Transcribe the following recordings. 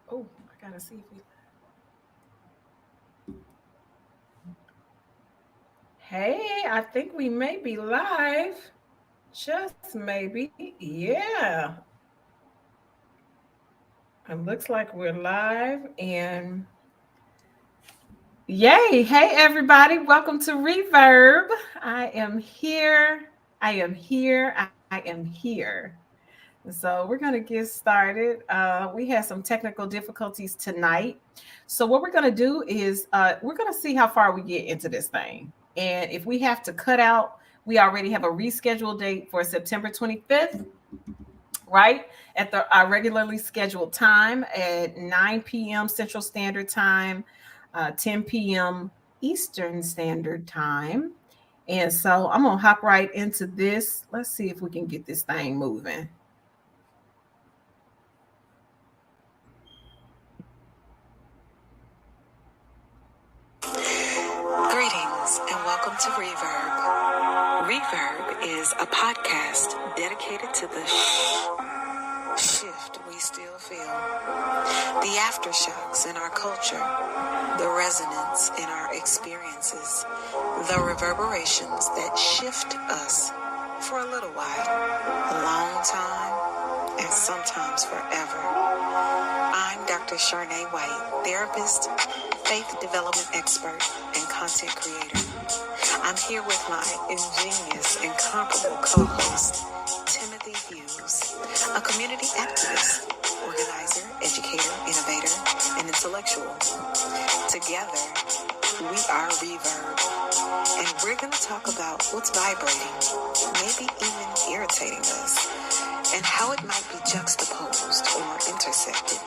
Oh, I gotta see if we. Hey, I think we may be live. Just maybe. Yeah. It looks like we're live. And yay. Hey, everybody. Welcome to Reverb. I am here. I am here. I am here. So we're going to get started. We had some technical difficulties tonight. So what we're going to do is we're going to see how far we get into this thing. And if we have to cut out, we already have a rescheduled date for September 25th, right? At our regularly scheduled time at 9 p.m. Central Standard Time, 10 p.m. Eastern Standard Time. And so I'm going to hop right into this. Let's see if we can get this thing moving. Greetings and welcome to Reverb. Reverb is a podcast dedicated to the shift we still feel, the aftershocks in our culture, the resonance in our experiences, the reverberations that shift us for a little while, a long time, and sometimes forever. I'm Dr. Sharnae White, therapist, faith development expert, and content creator. I'm here with my ingenious, incomparable co-host, Timothy Hughes, a community activist, organizer, educator, innovator, and intellectual. Together, we are Reverb, and we're going to talk about what's vibrating, maybe even irritating us, and how it might be juxtaposed or intersected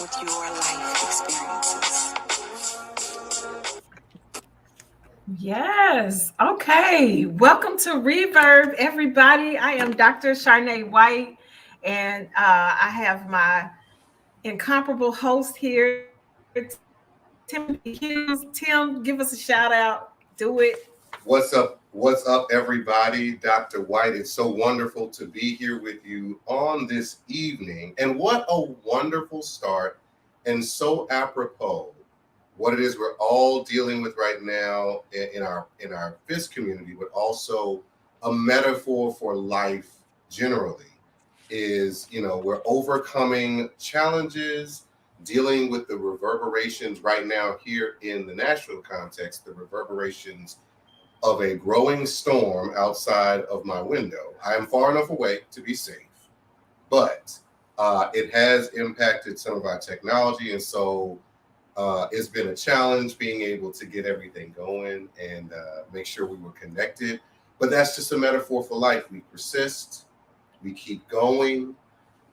with your life experiences. Yes. Okay. Welcome to Reverb, everybody. I am Dr. Sharnae White, and I have my incomparable host here, Timothy Hughes. Tim, give us a shout out. Do it. What's up? What's up, everybody? Dr. White, it's so wonderful to be here with you on this evening. And what a wonderful start, and so apropos what it is we're all dealing with right now in our FIST community, but also a metaphor for life generally. Is, we're overcoming challenges, dealing with the reverberations right now here in the Nashville context, the reverberations of a growing storm outside of my window. I am far enough away to be safe, but it has impacted some of our technology. And so it's been a challenge being able to get everything going and make sure we were connected. But that's just a metaphor for life. We persist, we keep going,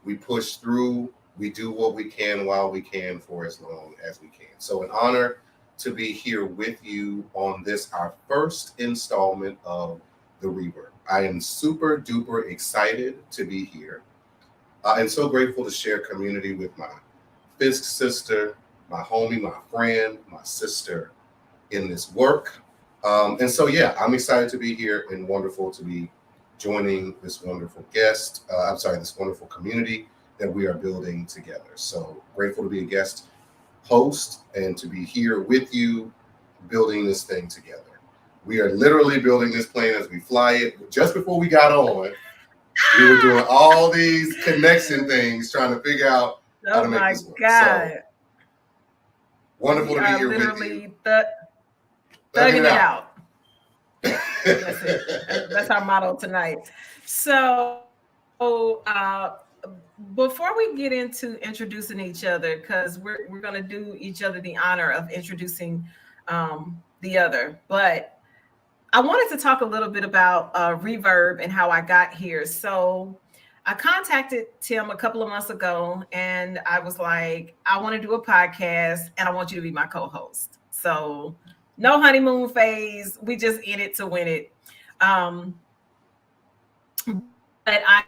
we push through, we do what we can while we can for as long as we can. So an honor to be here with you on this, our first installment of the Reverb. I am super duper excited to be here and so grateful to share community with my Fisk sister, my homie, my friend, my sister in this work. And so, yeah, I'm excited to be here and wonderful to be joining this wonderful guest. This wonderful community that we are building together. So grateful to be a guest host and to be here with you building this thing together. We are literally building this plane as we fly it. Just before we got on, we were doing all these connection things, trying to figure out how to make this work. God. So wonderful to be here with you. Thugging it out. That's it. That's our motto tonight. So before we get into introducing each other, because we're going to do each other the honor of introducing the other, but I wanted to talk a little bit about Reverb and how I got here. So I contacted Tim a couple of months ago and I was like, I want to do a podcast and I want you to be my co-host. So no honeymoon phase. We just in it to win it. But I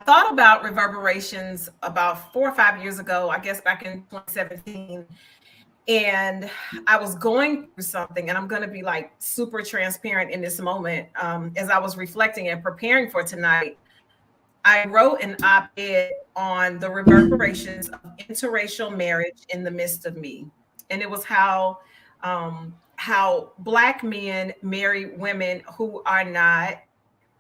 thought about Reverberations about 4 or 5 years ago, I guess back in 2017. And I was going through something, and I'm going to be like super transparent in this moment. As I was reflecting and preparing for tonight, I wrote an op-ed on the reverberations of interracial marriage in the midst of me, and it was how Black men marry women who are not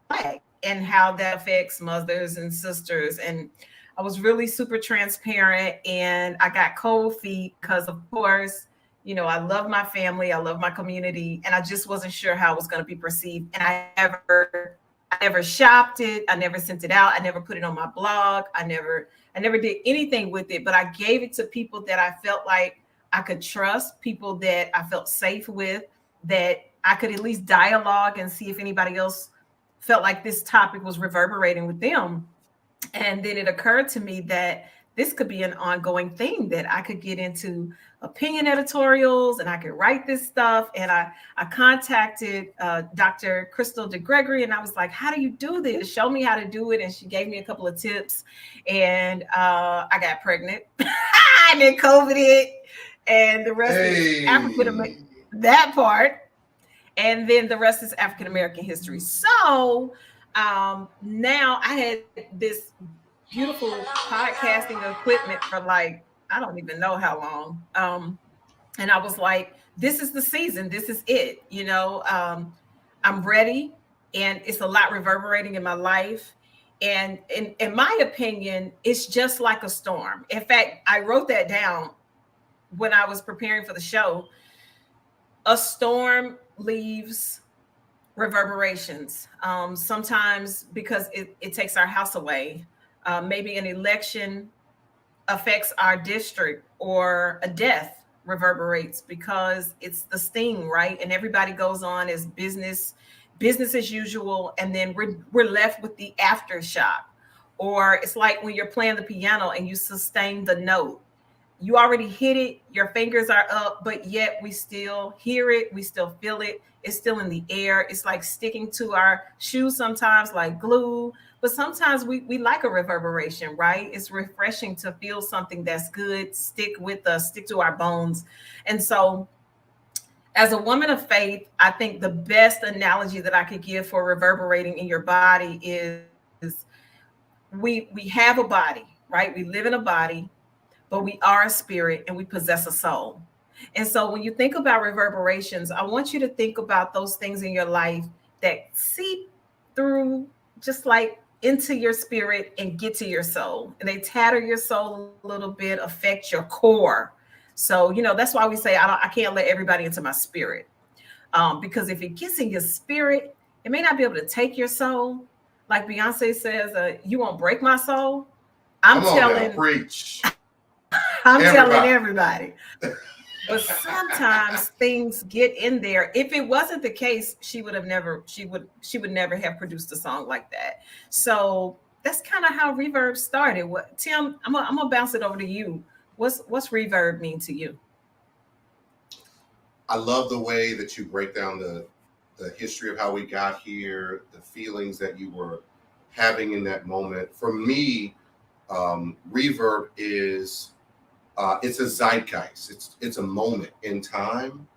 Black, and how that affects mothers and sisters. And I was really super transparent, and I got cold feet because, of course, I love my family, I love my community, and I just wasn't sure how it was going to be perceived. And I never shopped it, I never sent it out, I never put it on my blog, I never did anything with it, but I gave it to people that I felt like I could trust, people that I felt safe with, that I could at least dialogue and see if anybody else felt like this topic was reverberating with them. And then it occurred to me that this could be an ongoing thing, that I could get into opinion editorials and I could write this stuff. And I contacted Dr. Crystal DeGregory, and I was like, how do you do this? Show me how to do it. And she gave me a couple of tips, and I got pregnant and then COVID hit, and the rest is Hey. that part. And then the rest is African American history. So now I had this beautiful podcasting equipment for like, I don't even know how long. And I was like, this is the season, this is it. I'm ready, and it's a lot reverberating in my life. And in my opinion, it's just like a storm. In fact, I wrote that down when I was preparing for the show. A storm leaves reverberations. Sometimes because it takes our house away. Maybe an election affects our district, or a death reverberates because it's the sting, right? And everybody goes on as business as usual, and then we're left with the aftershock. Or it's like when you're playing the piano and you sustain the note, you already hit it, your fingers are up, but yet we still hear it, we still feel it, it's still in the air. It's like sticking to our shoes sometimes, like glue. But sometimes we like a reverberation, right? It's refreshing to feel something that's good, stick with us, stick to our bones. And so, as a woman of faith, I think the best analogy that I could give for reverberating in your body is, we have a body, right? We live in a body, but we are a spirit and we possess a soul. And so when you think about reverberations, I want you to think about those things in your life that seep through, just like into your spirit, and get to your soul. And they tatter your soul a little bit, affect your core. So, that's why we say I can't let everybody into my spirit. Because if it gets in your spirit, it may not be able to take your soul. Like Beyonce says, you won't break my soul. I'm Come on now, telling preach. I'm telling Everybody. everybody. But sometimes things get in there. If it wasn't the case, she would never have produced a song like that. So that's kind of how reverb started. What, Tim? I'm gonna bounce it over to you. What's reverb mean to you? I love the way that you break down the history of how we got here, the feelings that you were having in that moment. For me, reverb is it's a zeitgeist. It's a moment in time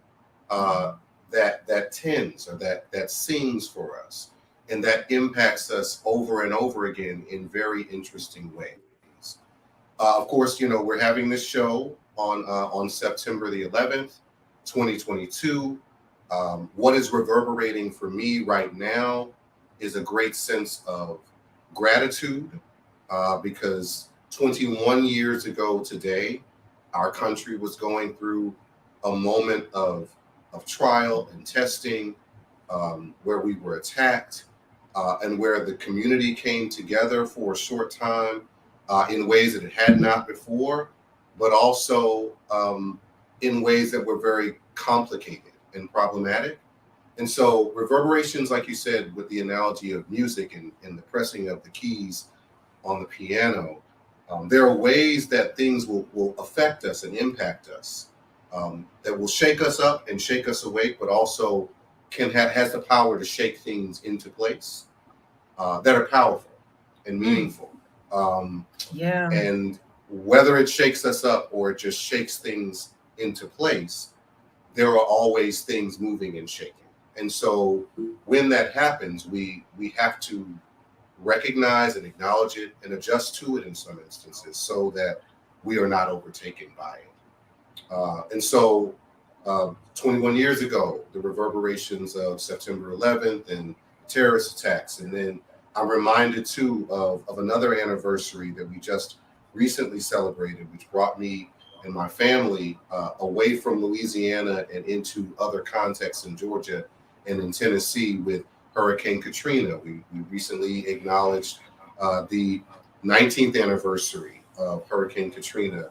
that tends, or that sings for us, and that impacts us over and over again in very interesting ways. Of course, we're having this show on September the 11th, 2022. What is reverberating for me right now is a great sense of gratitude, because 21 years ago today, our country was going through a moment of trial and testing, where we were attacked, and where the community came together for a short time in ways that it had not before, but also in ways that were very complicated and problematic. And so reverberations, like you said, with the analogy of music and the pressing of the keys on the piano, there are ways that things will affect us and impact us, that will shake us up and shake us awake, but also has the power to shake things into place, that are powerful and Mm, meaningful. Um, yeah. and whether it shakes us up or it just shakes things into place, there are always things moving and shaking. And so when that happens, we have to recognize and acknowledge it and adjust to it in some instances so that we are not overtaken by it. And so 21 years ago, the reverberations of September 11th and terrorist attacks. And then I'm reminded too of another anniversary that we just recently celebrated, which brought me and my family away from Louisiana and into other contexts in Georgia and in Tennessee with Hurricane Katrina. We recently acknowledged the 19th anniversary of Hurricane Katrina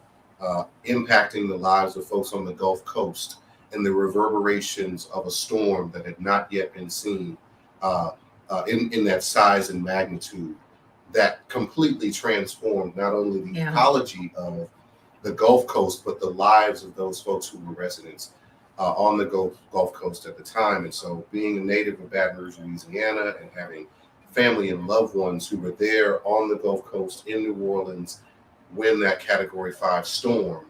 impacting the lives of folks on the Gulf Coast and the reverberations of a storm that had not yet been seen in that size and magnitude that completely transformed not only the ecology of the Gulf Coast, but the lives of those folks who were residents on the Gulf Coast at the time. And so being a native of Baton Rouge, Louisiana, and having family and loved ones who were there on the Gulf Coast in New Orleans when that Category 5 storm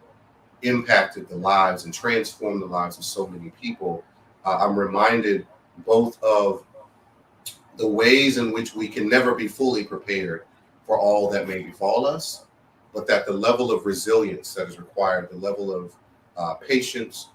impacted the lives and transformed the lives of so many people, I'm reminded both of the ways in which we can never be fully prepared for all that may befall us, but that the level of resilience that is required, the level of patience,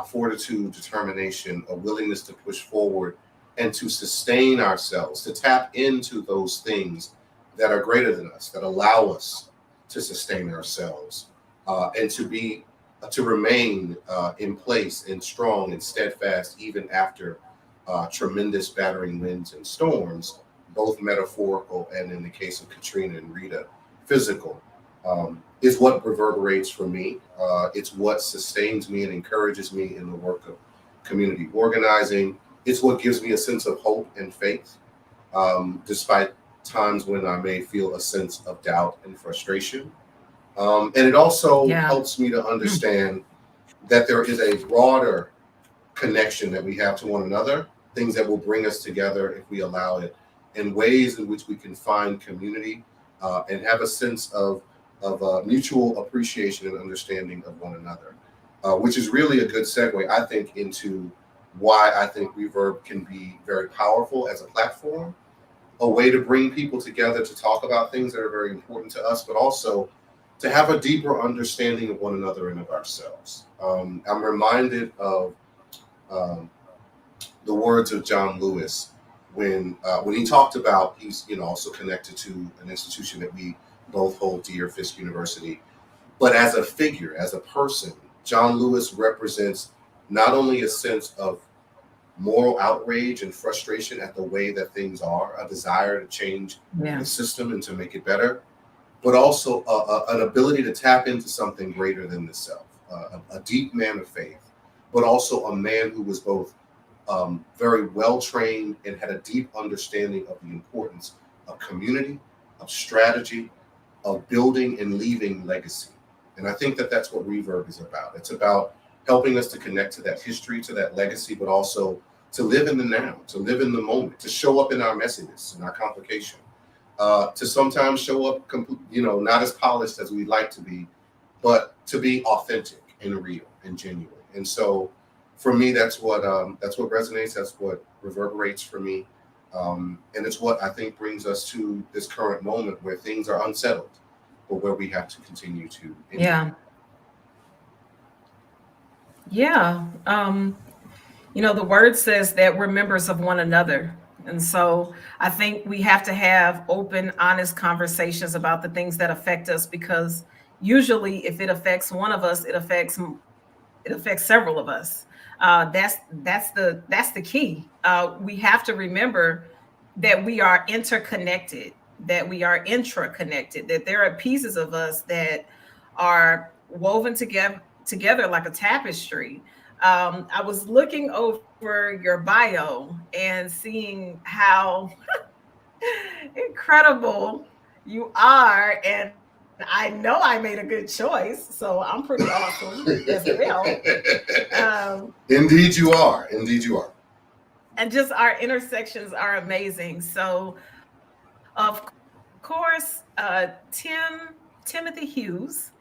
fortitude, determination, a willingness to push forward and to sustain ourselves, to tap into those things that are greater than us, that allow us to sustain ourselves and to remain in place and strong and steadfast even after tremendous battering winds and storms, both metaphorical and in the case of Katrina and Rita, physical, is what reverberates for me. It's what sustains me and encourages me in the work of community organizing. It's what gives me a sense of hope and faith, despite times when I may feel a sense of doubt and frustration. And it also helps me to understand that there is a broader connection that we have to one another, things that will bring us together if we allow it, and ways in which we can find community and have a sense of mutual appreciation and understanding of one another, which is really a good segue, I think, into why I think Reverb can be very powerful as a platform, a way to bring people together to talk about things that are very important to us, but also to have a deeper understanding of one another and of ourselves. I'm reminded of the words of John Lewis when he talked about, he's also connected to an institution that we both hold dear, Fisk University, but as a figure, as a person, John Lewis represents not only a sense of moral outrage and frustration at the way that things are, a desire to change the system and to make it better, but also an ability to tap into something greater than the self, a deep man of faith, but also a man who was both very well trained and had a deep understanding of the importance of community, of strategy, of building and leaving legacy. And I think that that's what Reverb is about. It's about helping us to connect to that history, to that legacy, but also to live in the now, to live in the moment, to show up in our messiness and our complication, to sometimes show up, not as polished as we'd like to be, but to be authentic and real and genuine. And so, for me, that's what resonates. That's what reverberates for me, and it's what I think brings us to this current moment where things are unsettled, but where we have to continue to. Yeah. The word says that we're members of one another. And so I think we have to have open, honest conversations about the things that affect us, because usually if it affects one of us, it affects several of us. That's the key. We have to remember that we are interconnected, that we are intra-connected, that there are pieces of us that are woven together like a tapestry. I was looking over your bio and seeing how incredible you are, and I know I made a good choice, so I'm pretty awesome as well. Indeed you are. Indeed you are. And just our intersections are amazing. So, of course, Timothy Hughes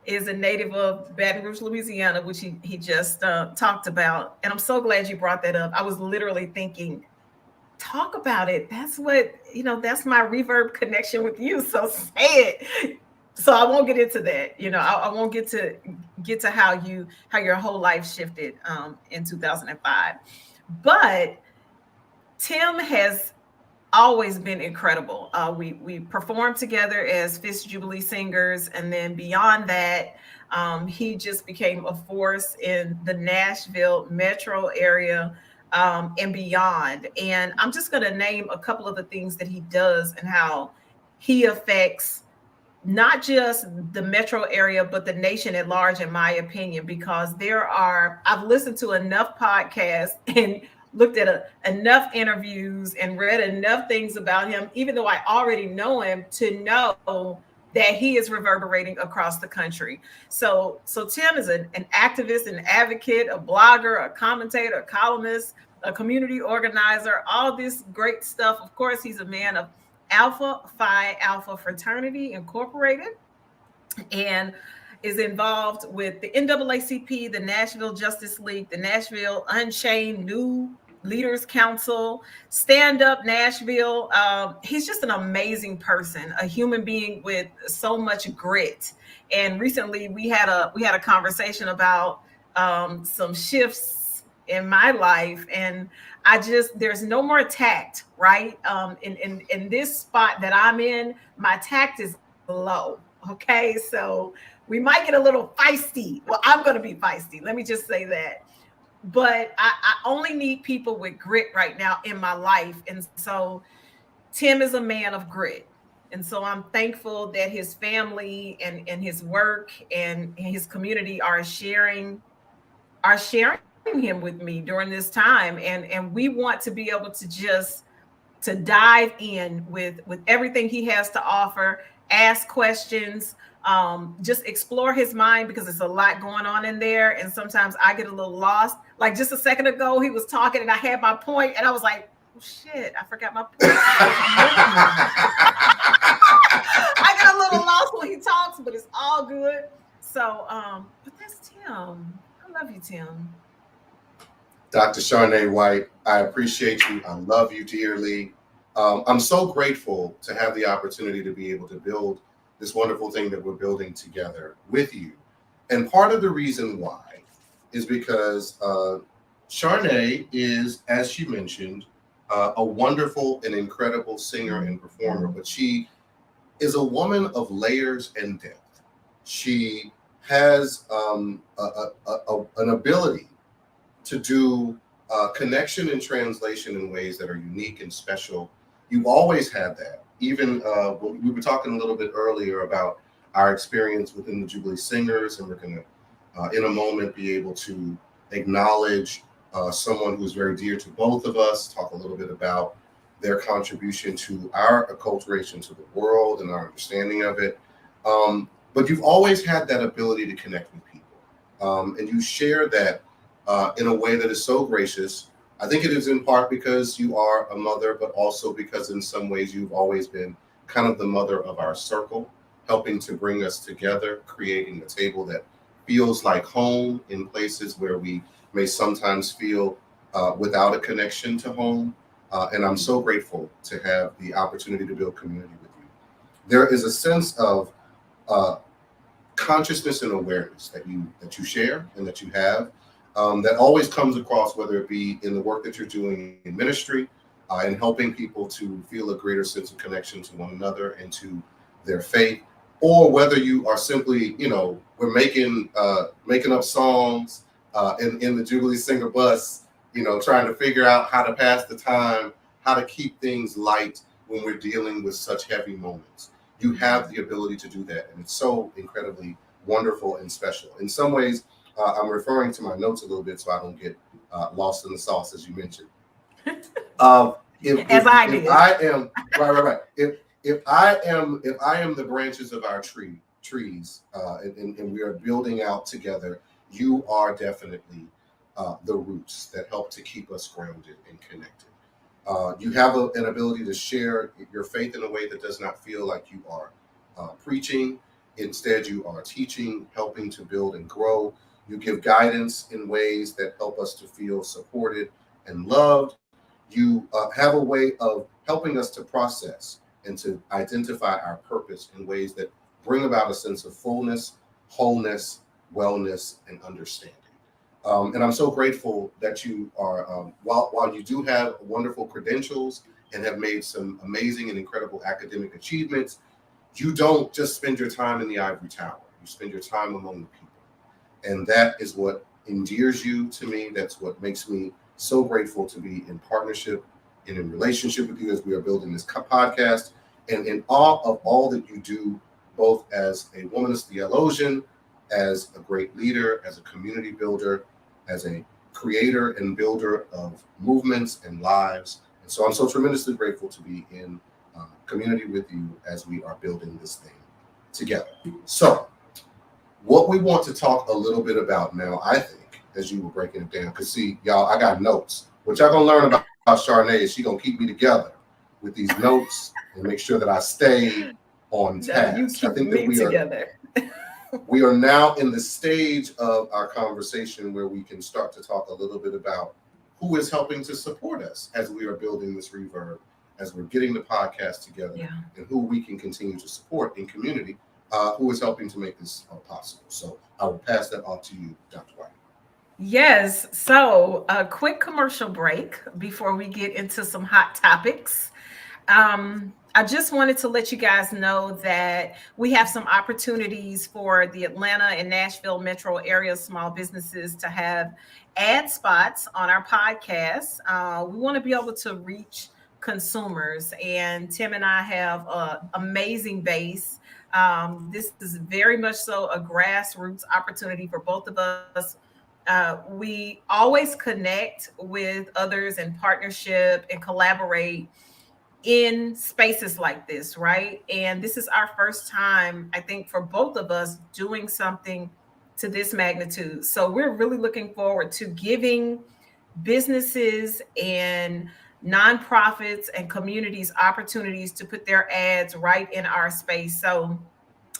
is a native of Baton Rouge, Louisiana, which he just talked about. And I'm so glad you brought that up. I was literally thinking talk about it. That's what, that's my reverb connection with you. So say it. So I won't get into that. I won't get to how your whole life shifted in 2005. But Tim has always been incredible. We performed together as Fifth Jubilee singers, and then beyond that, he just became a force in the Nashville metro area and beyond. And I'm just going to name a couple of the things that he does and how he affects not just the metro area, but the nation at large, in my opinion, because I've listened to enough podcasts and looked at enough interviews and read enough things about him, even though I already know him, to know that he is reverberating across the country. So Tim is an activist, an advocate, a blogger, a commentator, a columnist, a community organizer, all this great stuff. Of course, he's a man of Alpha Phi Alpha Fraternity Incorporated, and is involved with the NAACP, the Nashville Justice League, the Nashville Unchained New Leaders Council, Stand Up Nashville. He's just an amazing person, a human being with so much grit. And recently we had a conversation about some shifts in my life, and there's no more tact, right? In this spot that I'm in, my tact is low. Okay, so we might get a little feisty. Well, I'm going to be feisty. Let me just say that. But I only need people with grit right now in my life. And so Tim is a man of grit. And so I'm thankful that his family and his work and his community are sharing him with me during this time. And we want to be able to just to dive in with everything he has to offer, ask questions, just explore his mind, because there's a lot going on in there. And sometimes I get a little lost. Like just a second ago, he was talking and I had my point and I was like, oh shit, I forgot my point. I get a little lost when he talks, but it's all good. So, but that's Tim. I love you, Tim. Dr. Charnay White, I appreciate you. I love you dearly. I'm so grateful to have the opportunity to be able to build this wonderful thing that we're building together with you. And part of the reason why is because Charnay is, as she mentioned, a wonderful and incredible singer and performer, but she is a woman of layers and depth. She has an ability to do connection and translation in ways that are unique and special. You've always had that. Even we were talking a little bit earlier about our experience within the Jubilee Singers, and we're going to, in a moment, be able to acknowledge someone who's very dear to both of us, talk a little bit about their contribution to our acculturation to the world and our understanding of it. But you've always had that ability to connect with people. And you share that in a way that is so gracious. I think it is in part because you are a mother, but also because in some ways you've always been kind of the mother of our circle, helping to bring us together, creating a table that feels like home in places where we may sometimes feel without a connection to home. And I'm so grateful to have the opportunity to build community with you. There is a sense of consciousness and awareness that you share and that you have. That always comes across, whether it be in the work that you're doing in ministry and helping people to feel a greater sense of connection to one another and to their faith, or whether you are simply, we're making up songs in the Jubilee Singer bus, trying to figure out how to pass the time, how to keep things light when we're dealing with such heavy moments. You have the ability to do that, and it's so incredibly wonderful and special. In some ways, I'm referring to my notes a little bit so I don't get lost in the sauce, as you mentioned. If I am right. If I am the branches of our trees, and we are building out together, you are definitely the roots that help to keep us grounded and connected. You have an ability to share your faith in a way that does not feel like you are preaching. Instead, you are teaching, helping to build and grow. You give guidance in ways that help us to feel supported and loved. You have a way of helping us to process and to identify our purpose in ways that bring about a sense of fullness, wholeness, wellness, and understanding. And I'm so grateful that you are, while you do have wonderful credentials and have made some amazing and incredible academic achievements, you don't just spend your time in the ivory tower. You spend your time among the people. And that is what endears you to me. That's what makes me so grateful to be in partnership and in relationship with you as we are building this podcast, and in awe of all that you do, both as a womanist theologian, as a great leader, as a community builder, as a creator and builder of movements and lives. And so I'm so tremendously grateful to be in community with you as we are building this thing together. So, what we want to talk a little bit about now, I think, as you were breaking it down, because see, y'all, I got notes. What y'all gonna learn about Charnay is she gonna keep me together with these notes and make sure that I stay on No, you task. I keep think that me together. we are now in the stage of our conversation where we can start to talk a little bit about who is helping to support us as we are building this Reverb, as we're getting the podcast together, and who we can continue to support in community, who is helping to make this possible. So I will pass that off to you, Dr. White. Yes. So a quick commercial break before we get into some hot topics. I just wanted to let you guys know that we have some opportunities for the Atlanta and Nashville metro area small businesses to have ad spots on our podcast. We want to be able to reach consumers, and Tim and I have an amazing base. This is very much so a grassroots opportunity for both of us. We always connect with others in partnership and collaborate in spaces like this, right? And this is our first time, I think, for both of us doing something to this magnitude. So we're really looking forward to giving businesses and nonprofits and communities opportunities to put their ads right in our space. So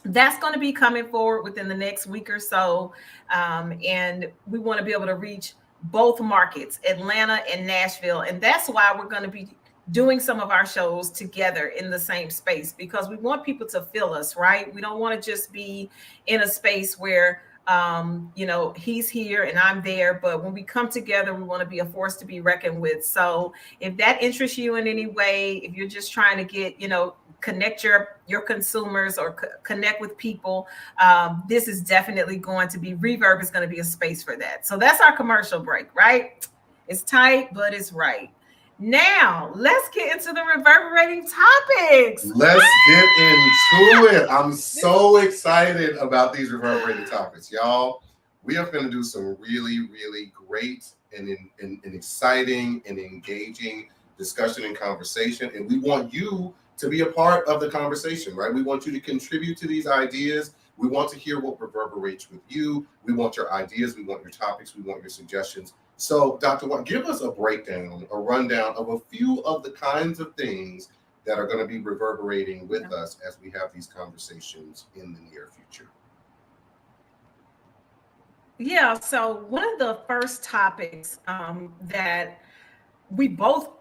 that's going to be coming forward within the next week or so. And we want to be able to reach both markets, Atlanta and Nashville. And that's why we're going to be doing some of our shows together in the same space, because we want people to feel us, right? We don't want to just be in a space where he's here and I'm there, but when we come together, we want to be a force to be reckoned with. So if that interests you in any way, if you're just trying to get, connect your consumers or connect with people, this is definitely going to be, Reverb is going to be a space for that. So that's our commercial break, right? It's tight, but it's right. Now, let's get into the reverberating topics. Let's get into it. I'm so excited about these reverberating topics, y'all. We are going to do some really, really great and exciting and engaging discussion and conversation. And we want you to be a part of the conversation, right? We want you to contribute to these ideas. We want to hear what reverberates with you. We want your ideas. We want your topics. We want your suggestions. So, Dr. White, give us a breakdown, a rundown of a few of the kinds of things that are going to be reverberating with us as we have these conversations in the near future. Yeah, so one of the first topics that we both,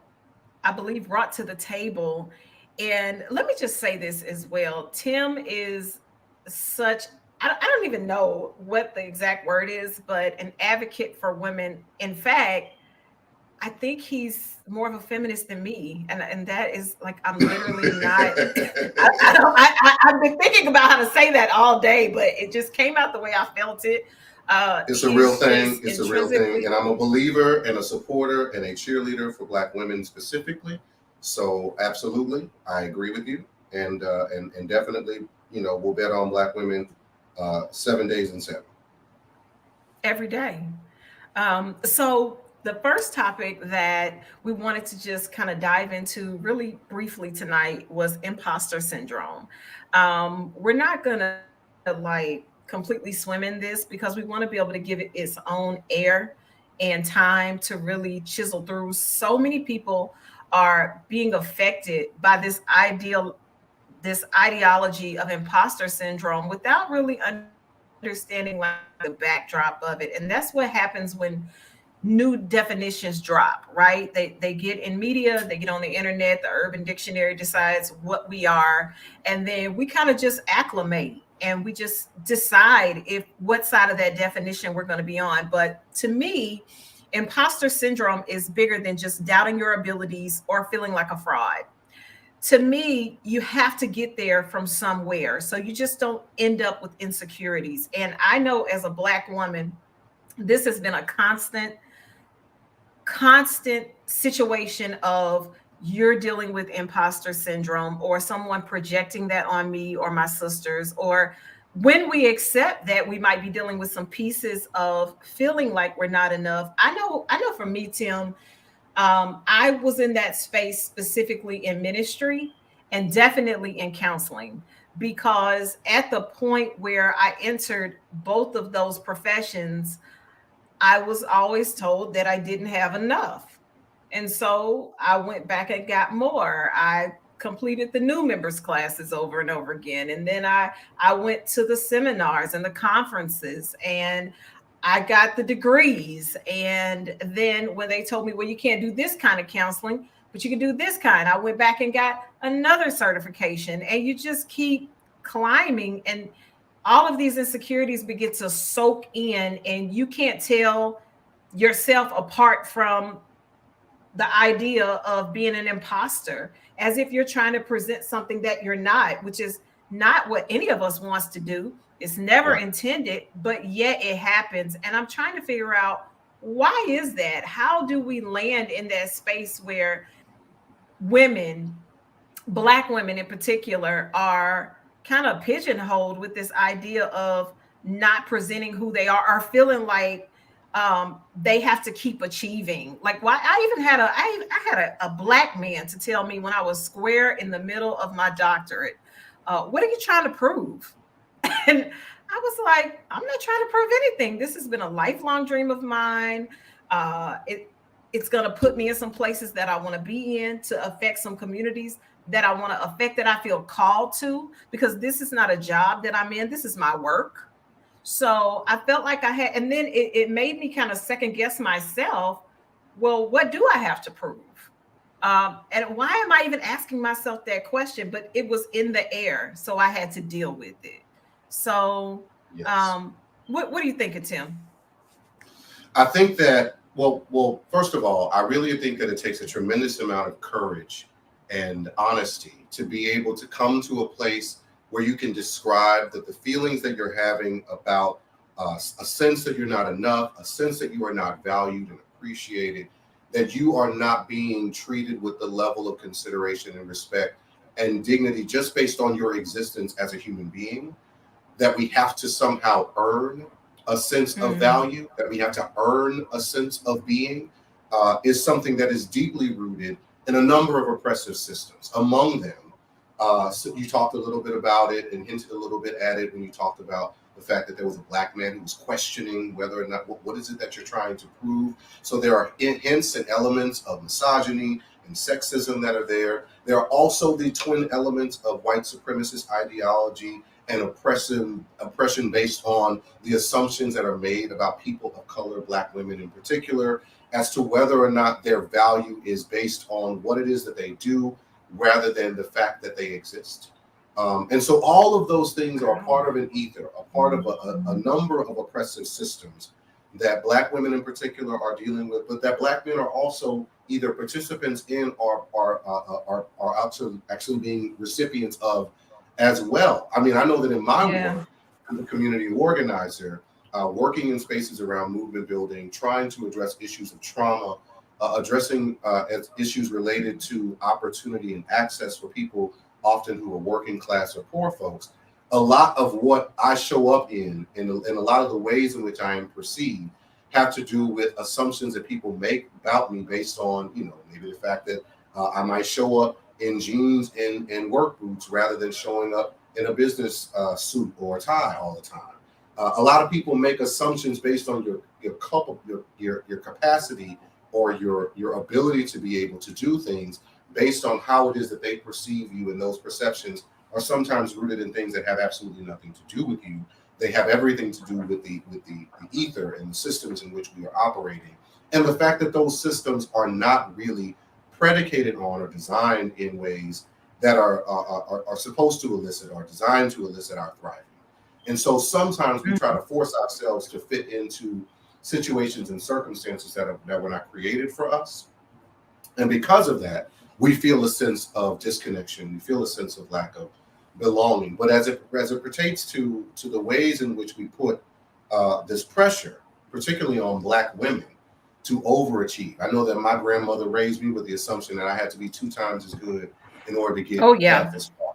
I believe, brought to the table, and let me just say this as well. Tim is such, I don't even know what the exact word is, but an advocate for women. In fact, I think he's more of a feminist than me, and that is like, I'm literally not. I've been thinking about how to say that all day, but it just came out the way I felt it. It's a real thing. It's a real thing, and I'm a believer and a supporter and a cheerleader for Black women specifically. So absolutely, I agree with you, and definitely, we'll bet on Black women 7 days in 7. Every day. So the first topic that we wanted to just kind of dive into really briefly tonight was imposter syndrome. We're not going to completely swim in this, because we want to be able to give it its own air and time to really chisel through. So many people are being affected by this ideology of imposter syndrome without really understanding the backdrop of it. And that's what happens when new definitions drop, right? They get in media, they get on the internet, the Urban Dictionary decides what we are, and then we kind of just acclimate and we just decide if what side of that definition we're going to be on. But to me, imposter syndrome is bigger than just doubting your abilities or feeling like a fraud. To me, you have to get there from somewhere. So you just don't end up with insecurities. And I know as a Black woman, this has been a constant situation of you're dealing with imposter syndrome or someone projecting that on me or my sisters, or when we accept that we might be dealing with some pieces of feeling like we're not enough. I know for me, Tim, I was in that space specifically in ministry and definitely in counseling, because at the point where I entered both of those professions, I was always told that I didn't have enough. And so I went back and got more. I completed the new members classes over and over again. And then I went to the seminars and the conferences and I got the degrees. And then when they told me, well, you can't do this kind of counseling, but you can do this kind, I went back and got another certification. And you just keep climbing. And all of these insecurities begin to soak in, and you can't tell yourself apart from the idea of being an imposter, as if you're trying to present something that you're not, which is not what any of us wants to do. It's never Right. intended, but yet it happens. And I'm trying to figure out, why is that? How do we land in that space where women, Black women in particular, are kind of pigeonholed with this idea of not presenting who they are, or feeling like they have to keep achieving. Like, why? I even had I had a Black man to tell me when I was square in the middle of my doctorate, what are you trying to prove? And I was like, I'm not trying to prove anything. This has been a lifelong dream of mine. It's going to put me in some places that I want to be in, to affect some communities that I want to affect, that I feel called to, because this is not a job that I'm in. This is my work. So I felt like I had, and then it made me kind of second guess myself. Well, what do I have to prove? And why am I even asking myself that question? But it was in the air, so I had to deal with it. So, Yes. what do you think of Tim? I think that, well, first of all, I really think that it takes a tremendous amount of courage and honesty to be able to come to a place where you can describe that the feelings that you're having about a sense that you're not enough, a sense that you are not valued and appreciated, that you are not being treated with the level of consideration and respect and dignity just based on your existence as a human being, that we have to somehow earn a sense of Mm, value, that we have to earn a sense of being, is something that is deeply rooted in a number of oppressive systems. Among them, so you talked a little bit about it and hinted a little bit at it when you talked about the fact that there was a Black man who was questioning whether or not what is it that you're trying to prove. So there are hints and elements of misogyny and sexism that are there. There are also the twin elements of white supremacist ideology and oppression based on the assumptions that are made about people of color, Black women in particular, as to whether or not their value is based on what it is that they do rather than the fact that they exist. And so all of those things are a wow. part of an ether, a part of a number of oppressive systems that Black women in particular are dealing with, but that Black men are also either participants in or are actually being recipients of as well. I mean, I know that in my Yeah. work, I'm a community organizer, working in spaces around movement building, trying to address issues of trauma, addressing issues related to opportunity and access for people often who are working class or poor folks. A lot of what I show up in a lot of the ways in which I am perceived, have to do with assumptions that people make about me based on, maybe the fact that I might show up in jeans and work boots rather than showing up in a business suit or tie all the time. A lot of people make assumptions based on your capacity or your ability to be able to do things based on how it is that they perceive you, and those perceptions are sometimes rooted in things that have absolutely nothing to do with you. They have everything to do with the ether and the systems in which we are operating. And the fact that those systems are not really predicated on or designed in ways that are supposed to elicit or designed to elicit our thriving. And so sometimes we try to force ourselves to fit into situations and circumstances that were not created for us. And because of that, we feel a sense of disconnection. We feel a sense of lack of belonging. But as it pertains to the ways in which we put this pressure, particularly on Black women, to overachieve. I know that my grandmother raised me with the assumption that I had to be 2 times as good in order to get Oh yeah. half as far.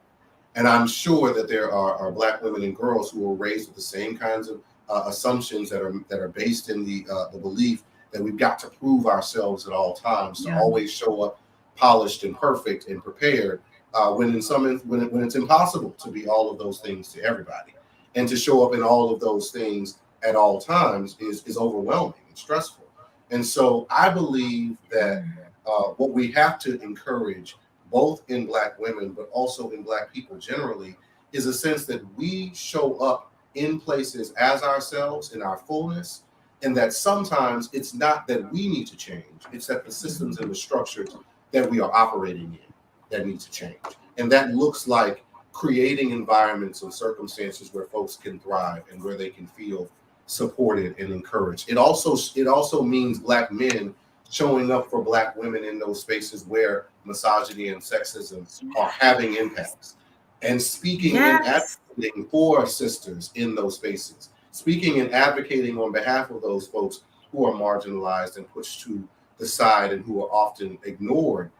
And I'm sure that there are Black women and girls who were raised with the same kinds of assumptions that are based in the belief that we've got to prove ourselves at all times, to Yeah. always show up polished and perfect and prepared, when it's impossible to be all of those things to everybody, and to show up in all of those things at all times is overwhelming and stressful. And so I believe that what we have to encourage, both in Black women, but also in Black people generally, is a sense that we show up in places as ourselves in our fullness, and that sometimes it's not that we need to change, it's that the systems and the structures that we are operating in that need to change. And that looks like creating environments and circumstances where folks can thrive and where they can feel supported and encouraged. It also means Black men showing up for Black women in those spaces where misogyny and sexism are having impacts, and speaking and Yes. advocating for sisters in those spaces, speaking and advocating on behalf of those folks who are marginalized and pushed to the side and who are often ignored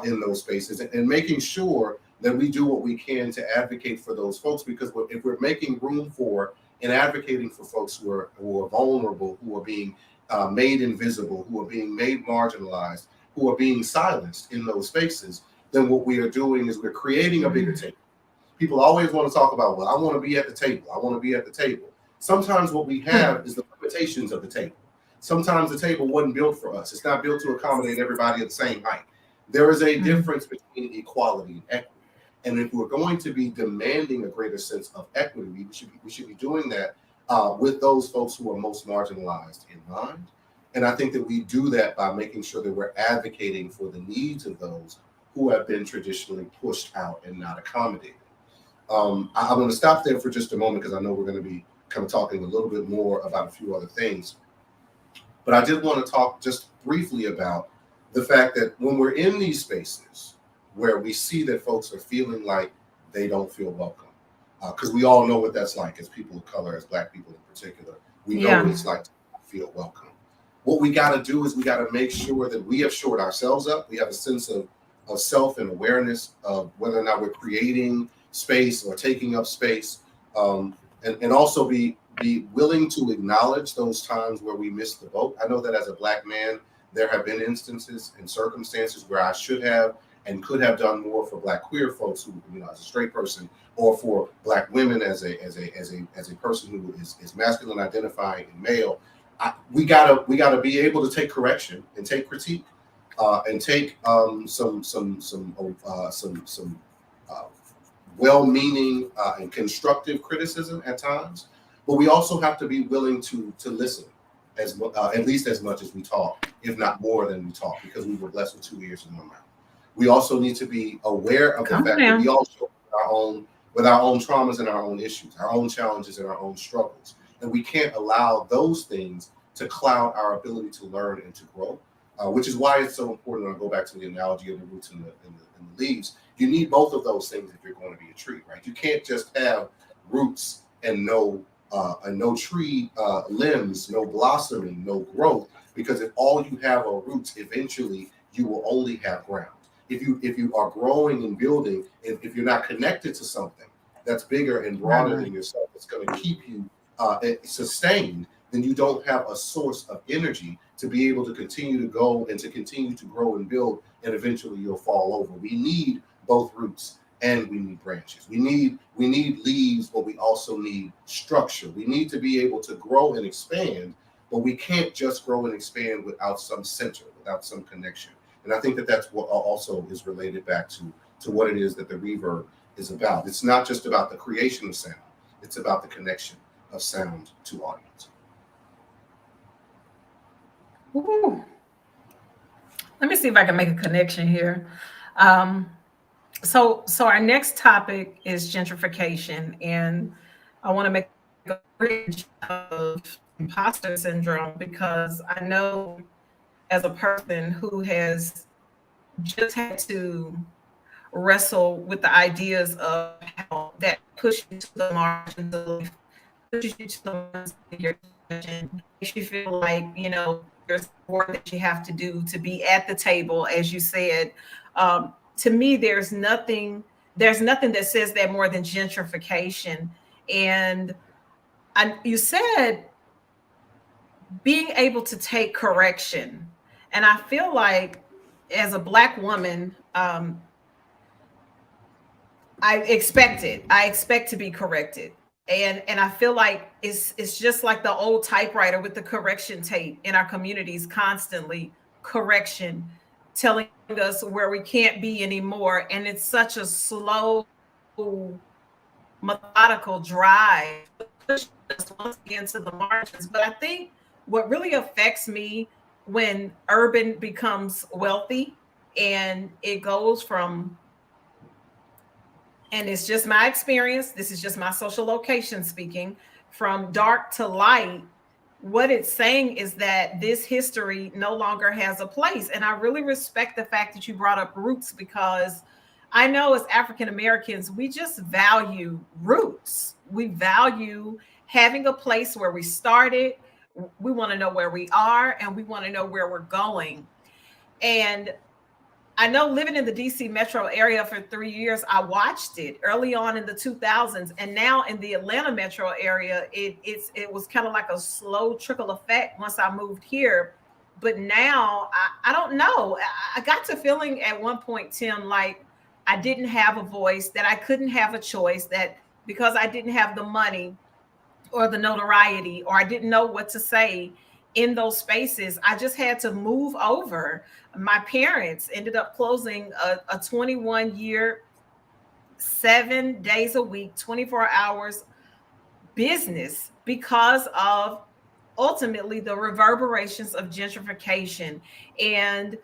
in those spaces, and making sure that we do what we can to advocate for those folks, because if we're making room for and advocating for folks who are vulnerable, who are being made invisible, who are being made marginalized, who are being silenced in those spaces, then what we are doing is we're creating a bigger table. People always want to talk about, well, I want to be at the table. I want to be at the table. Sometimes what we have is the limitations of the table. Sometimes the table wasn't built for us. It's not built to accommodate everybody at the same height. There is a difference between equality and equity. And if we're going to be demanding a greater sense of equity, we should be doing that with those folks who are most marginalized in mind. And I think that we do that by making sure that we're advocating for the needs of those who have been traditionally pushed out and not accommodated. I'm going to stop there for just a moment, because I know we're going to be kind of talking a little bit more about a few other things. But I did want to talk just briefly about the fact that when we're in these spaces where we see that folks are feeling like they don't feel welcome, because we all know what that's like as people of color, as Black people in particular. We know what it's like to feel welcome. What we got to do is we got to make sure that we have shored ourselves up. We have a sense of self and awareness of whether or not we're creating space or taking up space, and also be willing to acknowledge those times where we missed the boat. I know that as a Black man, there have been instances and circumstances where I should have and could have done more for Black queer folks who, as a straight person, or for Black women as a person who is masculine identifying and male. We gotta be able to take correction and take critique, and take some well-meaning and constructive criticism at times. But we also have to be willing to listen, at least as much as we talk, if not more than we talk, because we were blessed with 2 ears and 1 mouth. We also need to be aware of the fact that we all show up with our own traumas and our own issues, our own challenges and our own struggles. And we can't allow those things to cloud our ability to learn and to grow, which is why it's so important. I'll go back to the analogy of the roots and the leaves. You need both of those things if you're going to be a tree, right? You can't just have roots and no tree limbs, no blossoming, no growth, because if all you have are roots, eventually you will only have ground. If you are growing and building, if you're not connected to something that's bigger and broader than yourself, it's going to keep you sustained, then you don't have a source of energy to be able to continue to go and to continue to grow and build, and eventually you'll fall over. We need both roots and we need branches. We need leaves, but we also need structure. We need to be able to grow and expand, but we can't just grow and expand without some center, without some connection. And I think that that's what also is related back to what it is that the reverb is about. It's not just about the creation of sound. It's about the connection of sound to audience. Ooh. Let me see if I can make a connection here. Um, so our next topic is gentrification, and I want to make a bridge of imposter syndrome because I know as a person who has just had to wrestle with the ideas of how that pushes you to the margins of life, pushes you to the margins of your profession, makes you feel like, there's work that you have to do to be at the table, as you said. To me, there's nothing that says that more than gentrification. And you said being able to take correction. And I feel like as a Black woman, I expect it. I expect to be corrected. And I feel like it's just like the old typewriter with the correction tape in our communities, constantly correction, telling us where we can't be anymore. And it's such a slow, methodical drive to push us once again to the margins. But I think what really affects me when urban becomes wealthy and it goes from, and it's just my experience, this is just my social location speaking, from dark to light, what it's saying is that this history no longer has a place. And I really respect the fact that you brought up roots, because I know as African Americans, we just value roots. We value having a place where we started. We want to know where we are and we want to know where we're going. And I know, living in the DC metro area for 3 years, I watched it early on in the 2000s, and now in the Atlanta metro area, it was kind of like a slow trickle effect once I moved here. But now I don't know. I got to feeling at one point, Tim, like I didn't have a voice, that I couldn't have a choice, that because I didn't have the money or the notoriety, or I didn't know what to say in those spaces, I just had to move over. My parents ended up closing a 21-year, 7 days a week, 24 hours business because of ultimately the reverberations of gentrification. And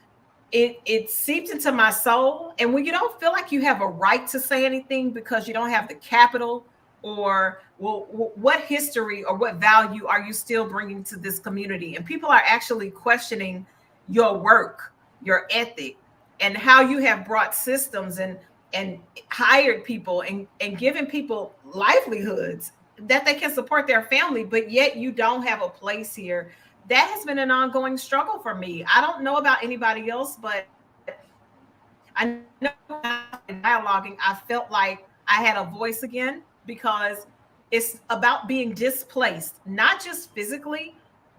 it seeps into my soul. And when you don't feel like you have a right to say anything because you don't have the capital, or, well, what history or what value are you still bringing to this community? And people are actually questioning your work, your ethic, and how you have brought systems and hired people and given people livelihoods that they can support their family, but yet you don't have a place here. That has been an ongoing struggle for me. I don't know about anybody else, but I know dialoguing, I felt like I had a voice again, because it's about being displaced, not just physically,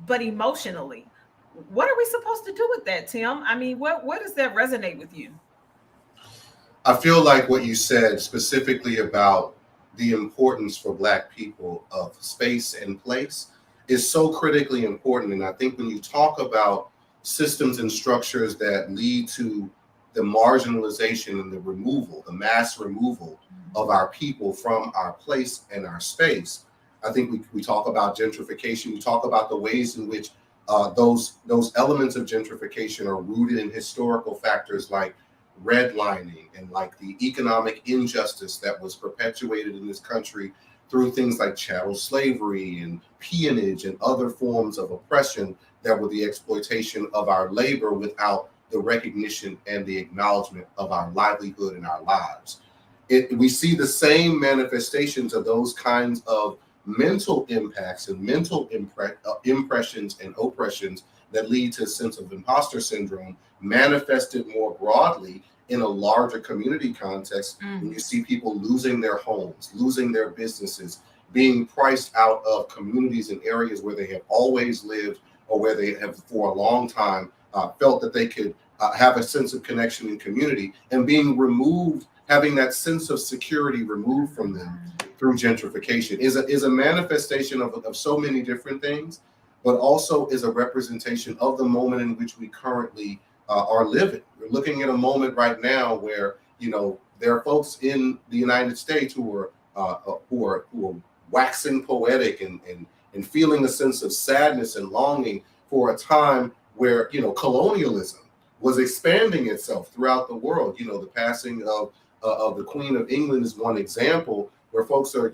but emotionally. What are we supposed to do with that, Tim? I mean, what does that resonate with you? I feel like what you said specifically about the importance for Black people of space and place is so critically important. And I think when you talk about systems and structures that lead to the marginalization and the removal, the mass removal of our people from our place and our space, I think we talk about gentrification. We talk about the ways in which those elements of gentrification are rooted in historical factors like redlining and like the economic injustice that was perpetuated in this country through things like chattel slavery and peonage and other forms of oppression that were the exploitation of our labor without the recognition and the acknowledgement of our livelihood and our lives. We see the same manifestations of those kinds of mental impacts and mental impressions and oppressions that lead to a sense of imposter syndrome manifested more broadly in a larger community context. When you see people losing their homes, losing their businesses, being priced out of communities and areas where they have always lived, or where they have for a long time felt that they could have a sense of connection and community, and being removed, having that sense of security removed from them through gentrification is a manifestation of so many different things, but also is a representation of the moment in which we currently are living. We're looking at a moment right now where, there are folks in the United States who are waxing poetic and feeling a sense of sadness and longing for a time where colonialism was expanding itself throughout the world. The passing of the Queen of England is one example where folks are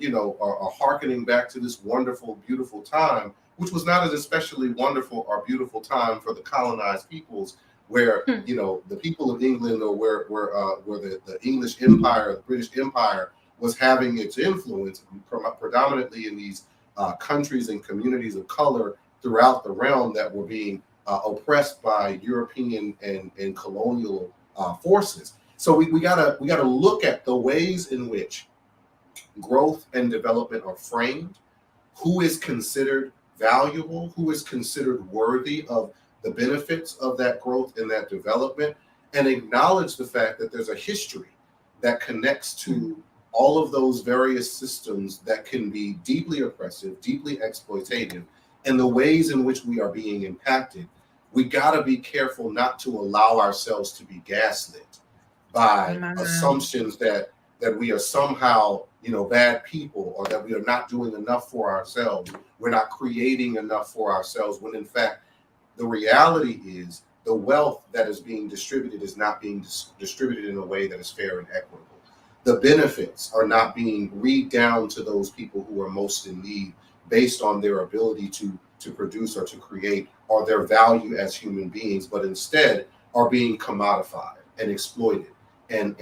hearkening back to this wonderful, beautiful time, which was not an especially wonderful or beautiful time for the colonized peoples, where the people of England, or where the English Empire, the British Empire, was having its influence predominantly in these countries and communities of color throughout the realm that were being oppressed by European and colonial forces. So we gotta look at the ways in which growth and development are framed, who is considered valuable, who is considered worthy of the benefits of that growth and that development, and acknowledge the fact that there's a history that connects to all of those various systems that can be deeply oppressive, deeply exploitative, and the ways in which we are being impacted. We got to be careful not to allow ourselves to be gaslit by assumptions that we are somehow bad people, or that we are not doing enough for ourselves, we're not creating enough for ourselves, when in fact the reality is the wealth that is being distributed is not being distributed in a way that is fair and equitable. The benefits are not being read down to those people who are most in need based on their ability to produce or to create, or their value as human beings, but instead are being commodified and exploited and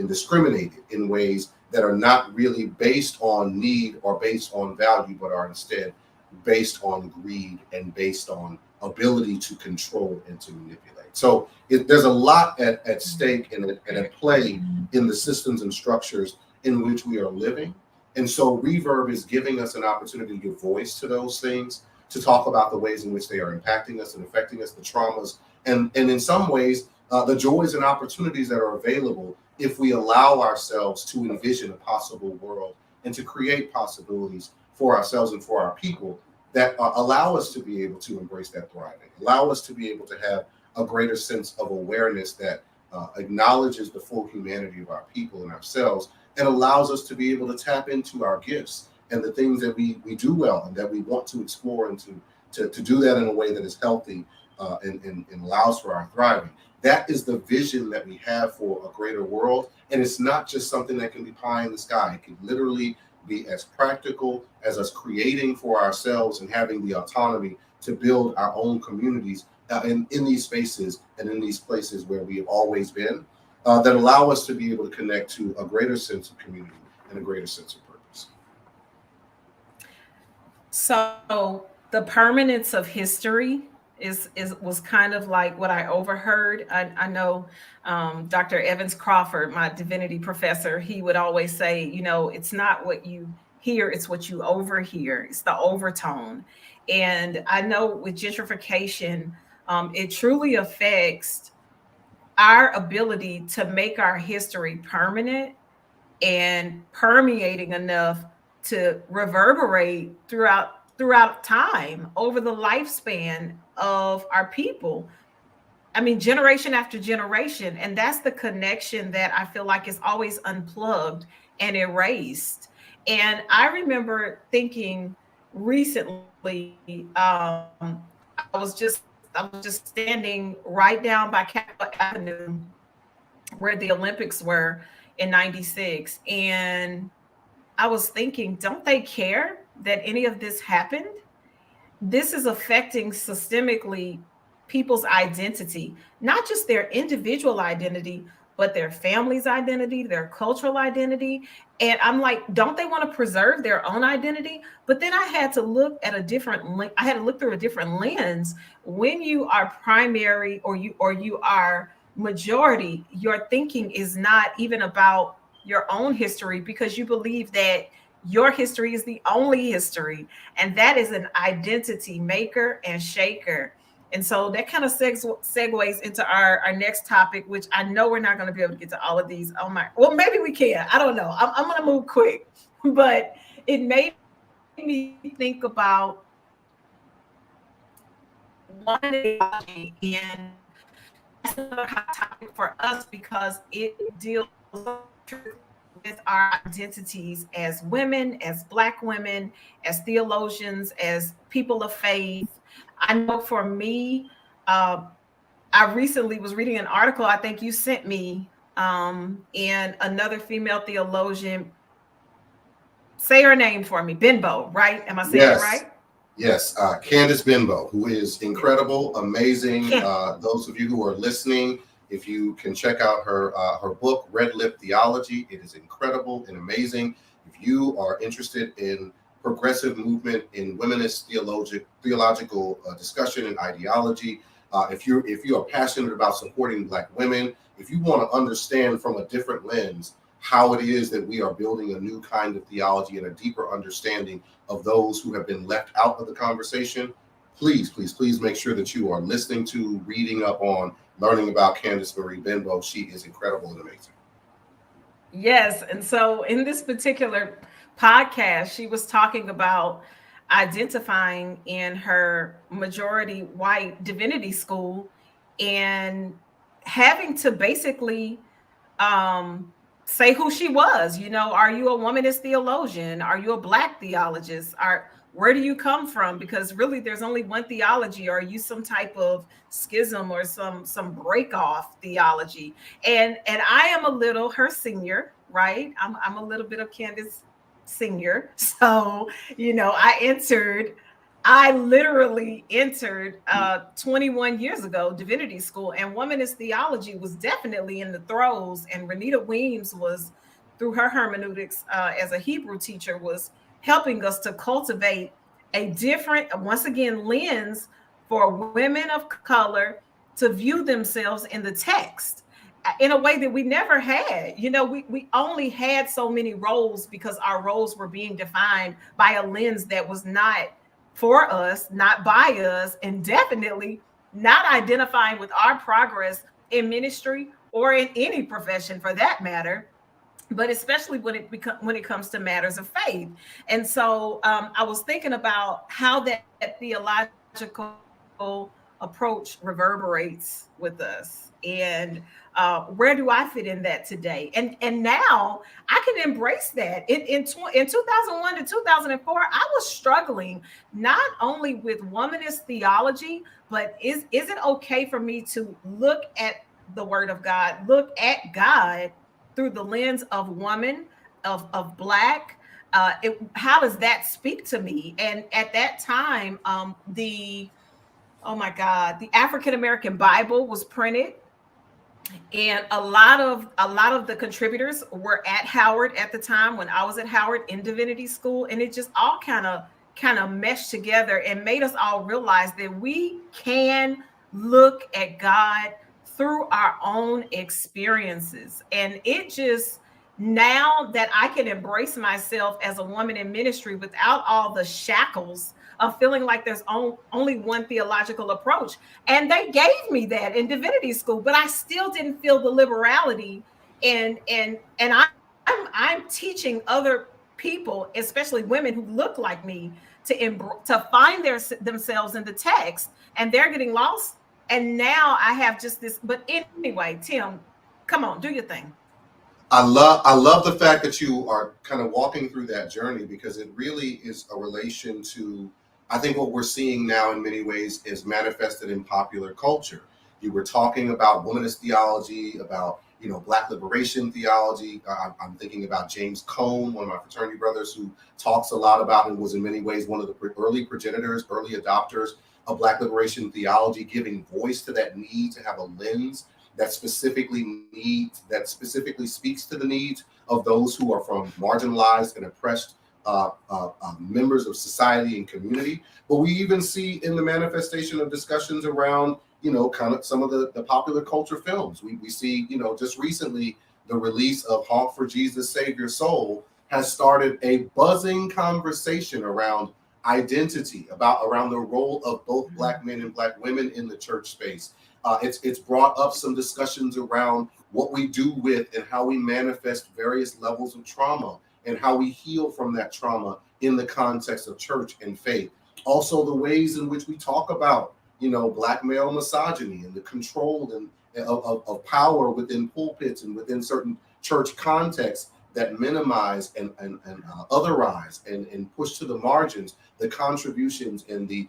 discriminated in ways that are not really based on need or based on value, but are instead based on greed and based on ability to control and to manipulate. So there's a lot at stake and at play in the systems and structures in which we are living. And so Reverb is giving us an opportunity to give voice to those things, to talk about the ways in which they are impacting us and affecting us, the traumas, and in some ways, the joys and opportunities that are available if we allow ourselves to envision a possible world and to create possibilities for ourselves and for our people that allow us to be able to embrace that thriving, allow us to be able to have a greater sense of awareness that acknowledges the full humanity of our people and ourselves, and allows us to be able to tap into our gifts and the things that we do well and that we want to explore, and to do that in a way that is healthy and allows for our thriving. That is the vision that we have for a greater world. And it's not just something that can be pie in the sky. It can literally be as practical as us creating for ourselves and having the autonomy to build our own communities in these spaces and in these places where we have always been, that allow us to be able to connect to a greater sense of community and a greater sense of purpose. So the permanence of history is was kind of like what I overheard. I know Dr. Evans Crawford, my divinity professor, he would always say, it's not what you hear, it's what you overhear. It's the overtone. And I know with gentrification, it truly affects our ability to make our history permanent and permeating enough to reverberate throughout time over the lifespan of our people. I mean, generation after generation. And that's the connection that I feel like is always unplugged and erased. And I remember thinking recently, I was just standing right down by Capitol Avenue where the Olympics were in 96. And I was thinking, don't they care that any of this happened? This is affecting systemically people's identity, not just their individual identity, but their family's identity, their cultural identity. And I'm like, don't they want to preserve their own identity? But then I had to look at I had to look through a different lens. When you are primary, or you are majority, your thinking is not even about your own history, because you believe that your history is the only history, and that is an identity maker and shaker. And so that kind of segues into our next topic, which I know we're not going to be able to get to all of these. Oh my, well, maybe we can. I don't know. I'm going to move quick, but it made me think about one analogy, and that's another hot topic for us because it deals with our identities as women, as Black women, as theologians, as people of faith. I know for me, uh, I recently was reading an article I think you sent me, and another female theologian, say her name for me, Benbow, right? Am I saying it Yes, right? yes. Candace Bimbo, who is incredible, amazing. Can Those of you who are listening, if you can check out her book, Red Lip Theology, it is incredible and amazing. If you are interested in progressive movement in womanist theological discussion and ideology, if you are passionate about supporting Black women, if you want to understand from a different lens how it is that we are building a new kind of theology and a deeper understanding of those who have been left out of the conversation, please, please, please make sure that you are listening to, reading up on, learning about Candace Marie Benbow. She is incredible and amazing. Yes. And so in this particular podcast, she was talking about identifying in her majority white divinity school and having to basically um say who she was. Are you a womanist theologian? Are you a Black theologist? Where do you come from? Because really there's only one theology. Or are you some type of schism or some break off theology? And I am a little her senior, right? I'm a little bit of Candace senior. So, I literally entered 21 years ago divinity school, and womanist theology was definitely in the throes. And Renita Weems was, through her hermeneutics as a Hebrew teacher, was helping us to cultivate a different, once again, lens for women of color to view themselves in the text in a way that we never had. We only had so many roles because our roles were being defined by a lens that was not for us, not by us, and definitely not identifying with our progress in ministry or in any profession for that matter, but especially when it comes to matters of faith. And so I was thinking about how that theological approach reverberates with us, and where do I fit in that today? And now I can embrace that. In 2001 to 2004, I was struggling not only with womanist theology, but is it okay for me to look at the Word of God, look at God through the lens of woman, of Black? How does that speak to me? And at that time, the oh my God, the African American Bible was printed, and a lot of the contributors were at Howard at the time when I was at Howard in divinity school, and it just all kind of meshed together and made us all realize that we can look at God through our own experiences. And it just, now that I can embrace myself as a woman in ministry without all the shackles of feeling like there's only one theological approach. And they gave me that in divinity school, but I still didn't feel the liberality. And I'm teaching other people, especially women who look like me, to find themselves in the text, and they're getting lost. And now I have just this. But anyway, Tim, come on, do your thing. I love the fact that you are kind of walking through that journey, because it really is a relation to, I think, what we're seeing now in many ways is manifested in popular culture. You were talking about womanist theology, about Black liberation theology. I'm thinking about James Cone, one of my fraternity brothers, who talks a lot about and was in many ways one of the early progenitors, early adopters of Black liberation theology, giving voice to that need to have a lens that specifically speaks to the needs of those who are from marginalized and oppressed members of society and community. But we even see in the manifestation of discussions around, kind of some of the popular culture films. We see, just recently, the release of Honk for Jesus, Save Your Soul has started a buzzing conversation around identity, around the role of both Black men and Black women in the church space. It's brought up some discussions around what we do with and how we manifest various levels of trauma and how we heal from that trauma in the context of church and faith. Also, the ways in which we talk about, Black male misogyny and the control of power within pulpits and within certain church contexts that minimize and otherize and push to the margins the contributions and the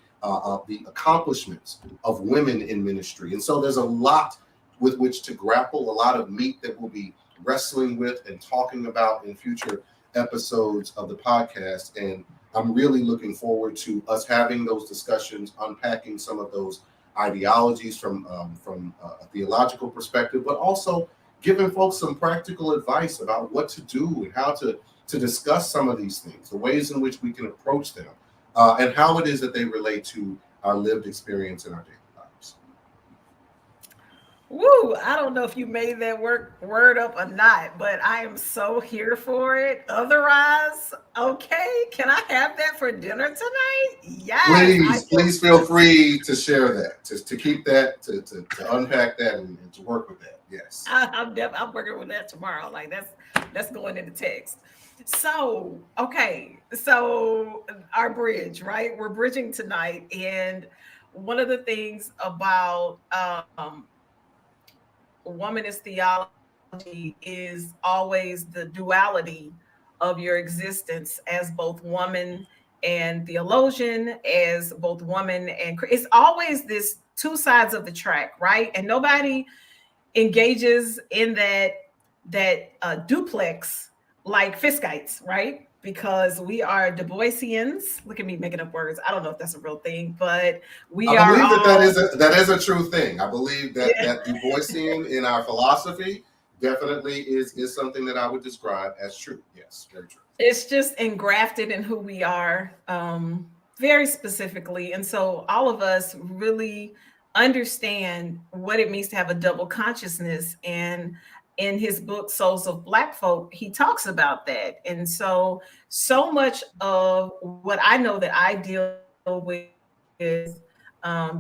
the accomplishments of women in ministry. And so there's a lot with which to grapple, a lot of meat that we'll be wrestling with and talking about in future episodes of the podcast. And I'm really looking forward to us having those discussions, unpacking some of those ideologies from a theological perspective, but also giving folks some practical advice about what to do and how to discuss some of these things, the ways in which we can approach them, and how it is that they relate to our lived experience in our daily lives. Woo! I don't know if you made that word up or not, but I am so here for it. Otherwise, okay, can I have that for dinner tonight? Yes, I feel Please feel free to share that, to keep that, to unpack that, and to work with that. Yes. I'm working with that tomorrow. Like that's going in the text. So okay, so our bridge, right? We're bridging tonight, and one of the things about womanist theology is always the duality of your existence as both woman and theologian, as both woman and it's always this two sides of the track, right? And nobody engages in that duplex like Fiskites, right? Because we are Du Boisians. Look at me making up words. I don't know if that's a real thing, but we I are believe all that is a true thing. I believe that yeah. Du Boisian in our philosophy definitely is something that I would describe as true. Yes, very true. It's just engrafted in who we are, very specifically. And so all of us really understand what it means to have a double consciousness. And in his book, Souls of Black Folk, he talks about that. And so much of what I know that I deal with,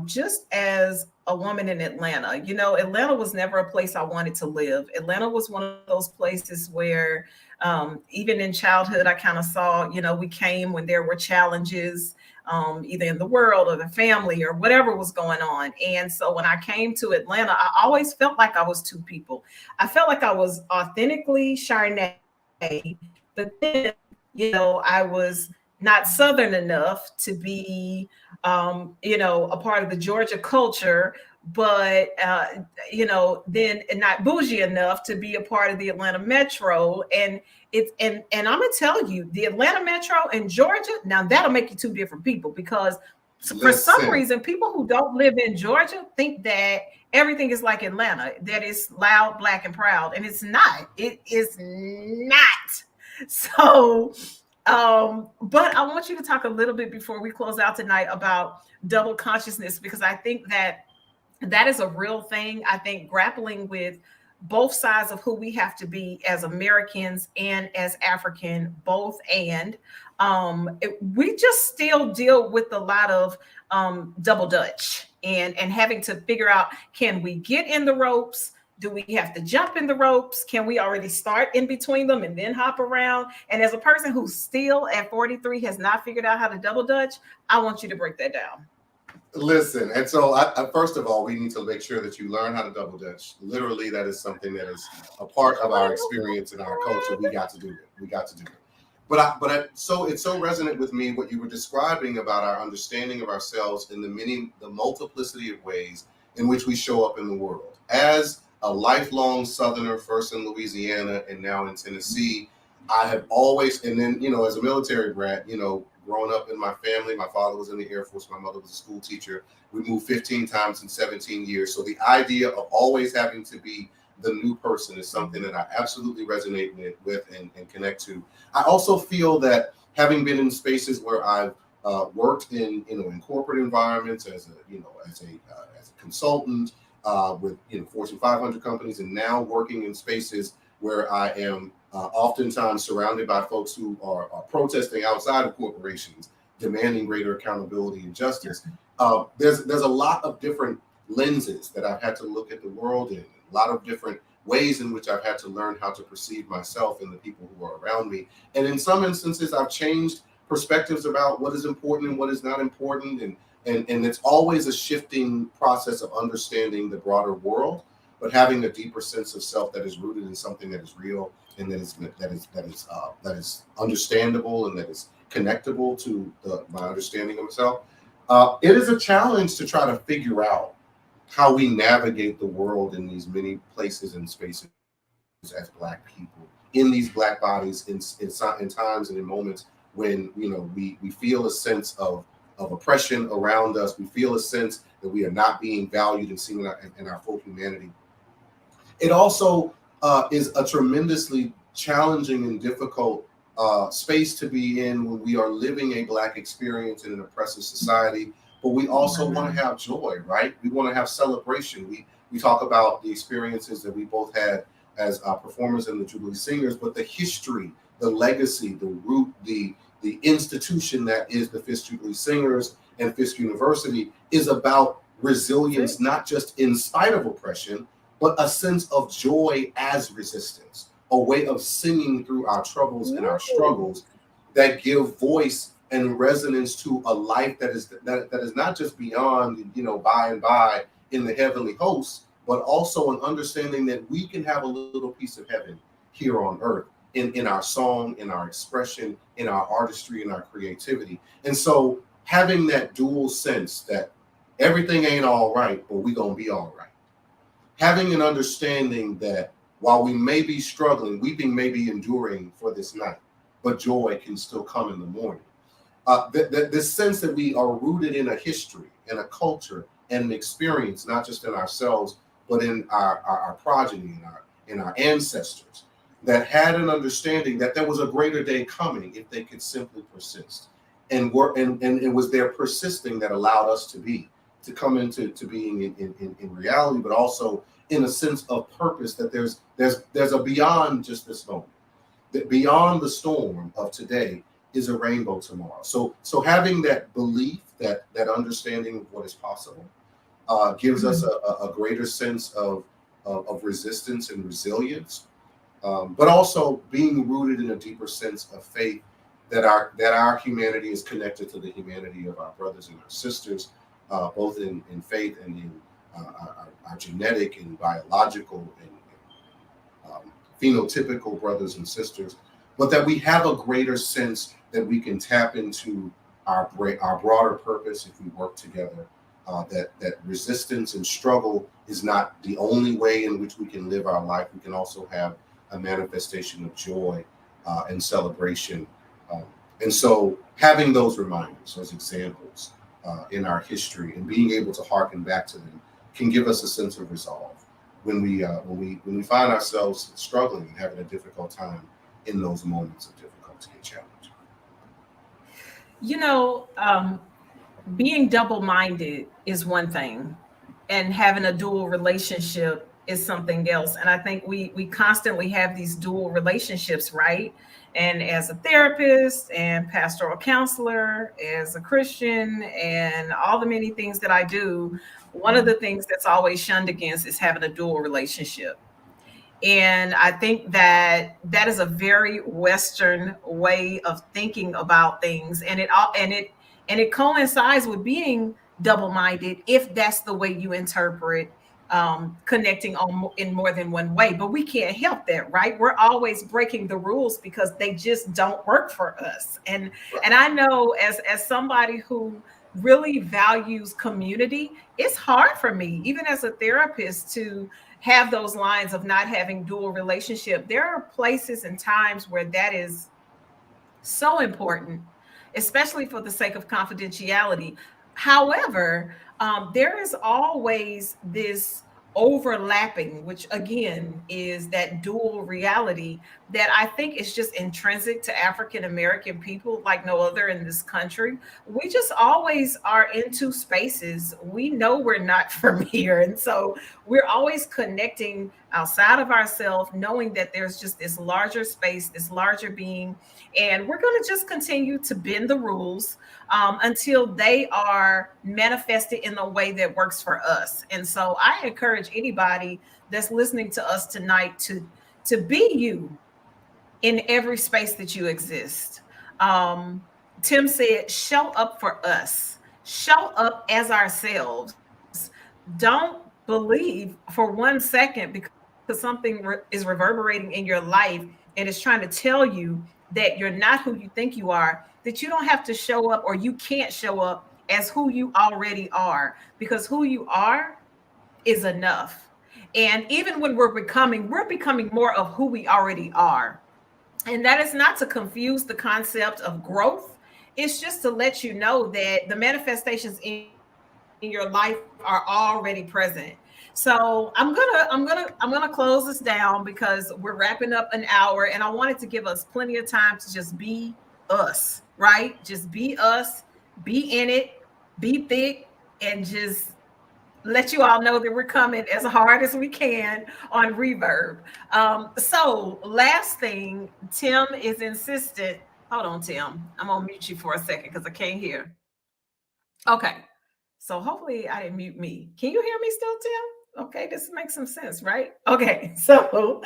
just as a woman in Atlanta, Atlanta was never a place I wanted to live. Atlanta was one of those places where even in childhood, I kind of saw, we came when there were challenges, either in the world or the family or whatever was going on. And so when I came to Atlanta, I always felt like I was two people. I felt like I was authentically Charnay, but then, I was not Southern enough to be, a part of the Georgia culture, but then not bougie enough to be a part of the Atlanta Metro. And and I'm gonna tell you, the Atlanta Metro and Georgia, now that'll make you two different people, because for some Listen, reason, people who don't live in Georgia think that everything is like Atlanta, that is loud, black, and proud, and it's not. It is not. So, but I want you to talk a little bit before we close out tonight about double consciousness, because I think that is a real thing. I think grappling with both sides of who we have to be as Americans and as African, both and we just still deal with a lot of double dutch and having to figure out, can we get in the ropes? Do we have to jump in the ropes? Can we already start in between them and then hop around? And as a person who still at 43 has not figured out how to double dutch, I want you to break that down. listen. And so, first of all, we need to make sure that you learn how to double dutch. Literally, that is something that is a part of our experience in our culture. We got to do it. We got to do it. So it's so resonant with me what you were describing about our understanding of ourselves in the multiplicity of ways in which we show up in the world. As a lifelong Southerner, first in Louisiana and now in Tennessee, I have always, and then, as a military brat, growing up in my family, my father was in the Air Force, my mother was a school teacher. We moved 15 times in 17 years. So the idea of always having to be the new person is something that I absolutely resonate with and connect to. I also feel that having been in spaces where I've worked in corporate environments as a consultant with Fortune 500 companies, and now working in spaces where I am oftentimes surrounded by folks who are protesting outside of corporations, demanding greater accountability and justice. There's a lot of different lenses that I've had to look at the world in, a lot of different ways in which I've had to learn how to perceive myself and the people who are around me. And in some instances, I've changed perspectives about what is important and what is not important. And it's always a shifting process of understanding the broader world, but having a deeper sense of self that is rooted in something that is real and that is understandable and that is connectable to my understanding of myself. It is a challenge to try to figure out how we navigate the world in these many places and spaces as Black people, in these Black bodies, in times and in moments when we feel a sense of oppression around us. We feel a sense that we are not being valued and seen in our full humanity. It also is a tremendously challenging and difficult space to be in when we are living a Black experience in an oppressive society. But we also want to have joy, right? We want to have celebration. We talk about the experiences that we both had as performers in the Jubilee Singers, but the history, the legacy, the root, the institution that is the Fisk Jubilee Singers and Fisk University is about resilience, not just in spite of oppression, but a sense of joy as resistance, a way of singing through our troubles and our struggles that give voice and resonance to a life that is not just beyond, by and by in the heavenly hosts, but also an understanding that we can have a little piece of heaven here on earth in our song, in our expression, in our artistry, in our creativity. And so having that dual sense that everything ain't all right, but we gonna be all right. Having an understanding that while we may be struggling, weeping may be enduring for this night, but joy can still come in the morning. This sense that we are rooted in a history and a culture and an experience, not just in ourselves, but in our progeny and our ancestors, that had an understanding that there was a greater day coming if they could simply persist. And it was their persisting that allowed us to come into being in reality, but also in a sense of purpose, that there's a beyond just this moment, that beyond the storm of today is a rainbow tomorrow. So having that belief, that understanding of what is possible, gives us a greater sense of resistance and resilience, but also being rooted in a deeper sense of faith that our humanity is connected to the humanity of our brothers and our sisters, both in faith and in our genetic and biological and phenotypical brothers and sisters, but that we have a greater sense that we can tap into our broader purpose if we work together. That resistance and struggle is not the only way in which we can live our life. We can also have a manifestation of joy and celebration. And so having those reminders, those examples in our history, and being able to hearken back to them can give us a sense of resolve when we find ourselves struggling and having a difficult time in those moments of difficulty and challenge. You know, being double-minded is one thing, and having a dual relationship is something else. And I think we constantly have these dual relationships, right? And as a therapist and pastoral counselor, as a Christian, and all the many things that I do, one of the things that's always shunned against is having a dual relationship. And I think that that is a very Western way of thinking about things, and it coincides with being double-minded if that's the way you interpret connecting in more than one way. But we can't help that, right? We're always breaking the rules because they just don't work for us. And I know as somebody who really values community, it's hard for me, even as a therapist, to have those lines of not having dual relationship. There are places and times where that is so important, especially for the sake of confidentiality. However, there is always this overlapping, which again is that dual reality that I think is just intrinsic to African American people like no other in this country. We just always are in two spaces. We know we're not from here. And so we're always connecting outside of ourselves, knowing that there's just this larger space, this larger being. And we're going to just continue to bend the rules until they are manifested in a way that works for us. And so I encourage anybody that's listening to us tonight to be you in every space that you exist. Tim said, show up for us, show up as ourselves. Don't believe for one second because something is reverberating in your life and is trying to tell you that you're not who you think you are, that you don't have to show up or you can't show up as who you already are, because who you are is enough. And even when we're becoming more of who we already are. And that is not to confuse the concept of growth. It's just to let you know that the manifestations in your life are already present. So I'm gonna close this down because we're wrapping up an hour, and I wanted to give us plenty of time to just be us, right? Just be us, be in it, be thick, and just let you all know that we're coming as hard as we can on Reverb. So last thing, Tim is insistent. Hold on, Tim. I'm gonna mute you for a second because I can't hear. Okay. So hopefully I didn't mute me. Can you hear me still, Tim? Okay, this makes some sense, right? Okay, so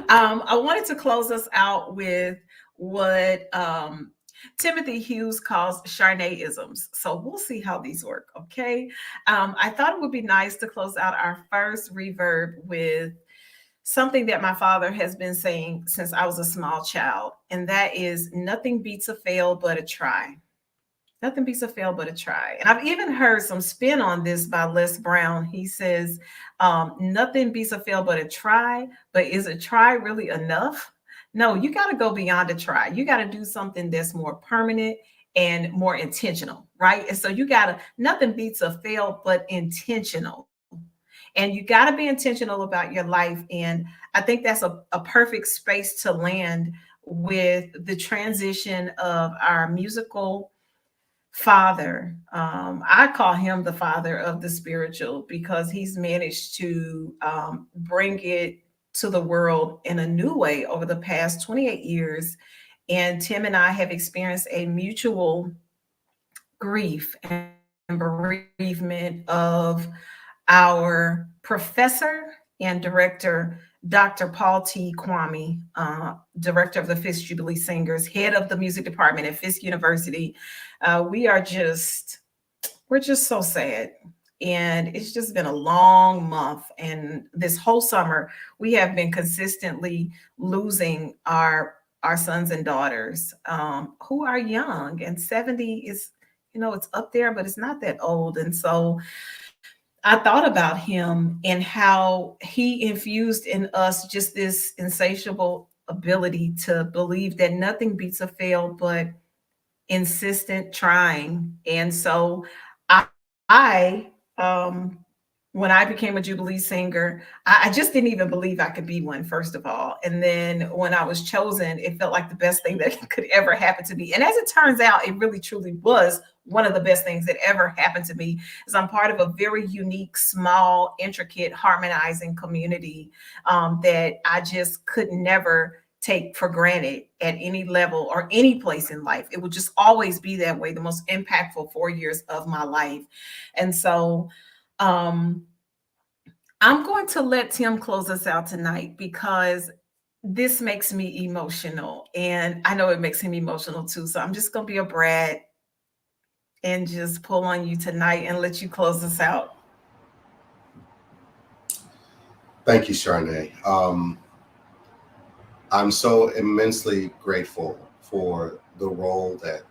I wanted to close us out with what Timothy Hughes calls Charnay-isms. So we'll see how these work, okay? I thought it would be nice to close out our first reverb with something that my father has been saying since I was a small child, and that is nothing beats a fail but a try. Nothing beats a fail but a try. And I've even heard some spin on this by Les Brown. He says, nothing beats a fail but a try, but is a try really enough? No, you got to go beyond a try. You got to do something that's more permanent and more intentional, right? And so you got to, nothing beats a fail but intentional. And you got to be intentional about your life. And I think that's a perfect space to land with the transition of our musical father. I call him the father of the spiritual because he's managed to bring it to the world in a new way over the past 28 years. And Tim and I have experienced a mutual grief and bereavement of our professor and director, Dr. Paul T. Kwame, director of the Fisk Jubilee Singers, head of the music department at Fisk University. We are just, we're just so sad. And it's just been a long month. And this whole summer, we have been consistently losing our sons and daughters who are young. And 70 is, you know, it's up there, but it's not that old. And so I thought about him and how he infused in us just this insatiable ability to believe that nothing beats a fail but insistent trying. And so I when I became a Jubilee singer, I just didn't even believe I could be one, first of all. And then when I was chosen, it felt like the best thing that could ever happen to me. And as it turns out, it really truly was one of the best things that ever happened to me, is I'm part of a very unique, small, intricate, harmonizing community that I just could never take for granted at any level or any place in life. It would just always be that way, the most impactful 4 years of my life. And so um, I'm going to let Tim close us out tonight because this makes me emotional. And I know it makes him emotional too. So I'm just going to be a brat and just pull on you tonight and let you close us out. Thank you, Charnay. I'm so immensely grateful for the role that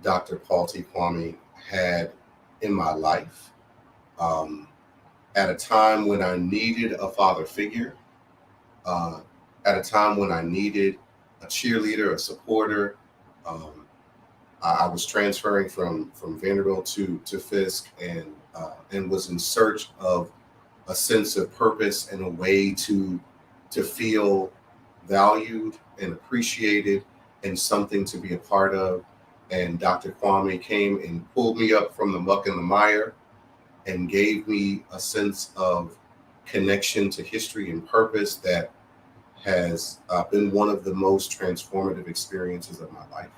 Dr. Paul T. Kwame had in my life at a time when I needed a father figure, uh, at a time when I needed a cheerleader, a supporter. Um, I was transferring from Vanderbilt to Fisk, and was in search of a sense of purpose and a way to feel valued and appreciated and something to be a part of. And Dr. Kwame came and pulled me up from the muck and the mire and gave me a sense of connection to history and purpose that has been one of the most transformative experiences of my life.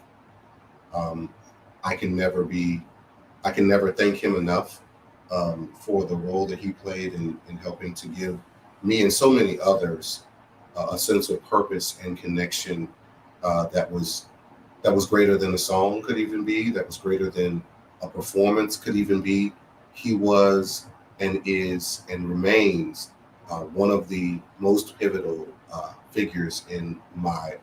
Um, I can never be, I can never thank him enough for the role that he played in helping to give me and so many others a sense of purpose and connection that was greater than a song could even be, that was greater than a performance could even be. He was and is and remains one of the most pivotal figures in my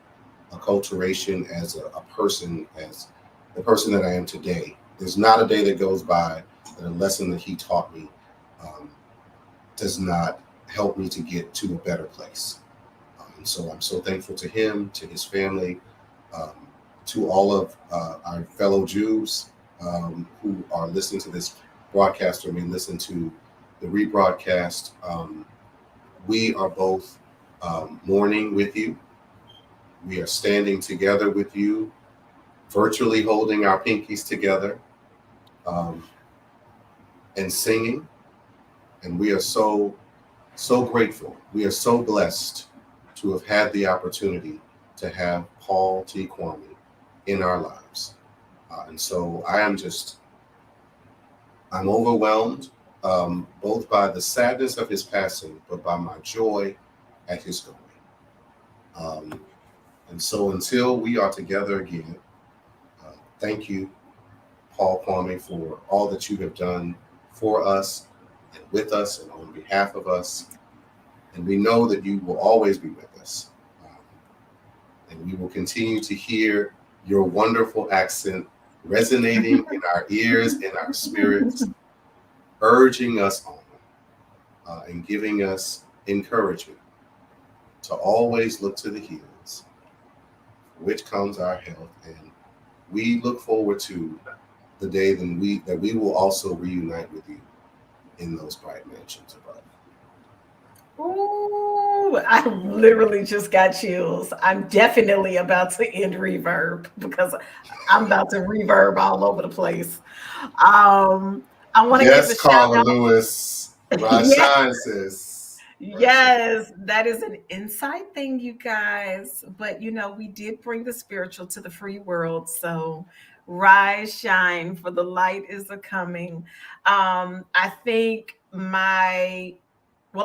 acculturation as a person, as the person that I am today. There's not a day that goes by that a lesson that he taught me um, does not help me to get to a better place. And so I'm so thankful to him, to his family, um, to all of our fellow Jews who are listening to this broadcast or may listen to the rebroadcast. We are both mourning with you. We are standing together with you, virtually holding our pinkies together um, and singing. And we are so grateful. We are so blessed to have had the opportunity to have Paul T. Kwame in our lives. And so I'm overwhelmed both by the sadness of his passing, but by my joy at his going. Um, and so until we are together again, thank you, Paul Kwame, for all that you have done for us and with us and on behalf of us. And we know that you will always be with us. And we will continue to hear your wonderful accent resonating in our ears and our spirits, urging us on and giving us encouragement to always look to the hills, which comes our help. And we look forward to the day that we will also reunite with you in those bright mansions above. Ooh, I literally just got chills. I'm definitely about to end reverb because I'm about to reverb all over the place. Um, I want to give Yes, a shout Carla out. Lewis. Rise Yes, shine, sis. Rise shine. yes, that is an inside thing, you guys. But we did bring the spiritual to the free world. So rise, shine, for the light is a coming. I think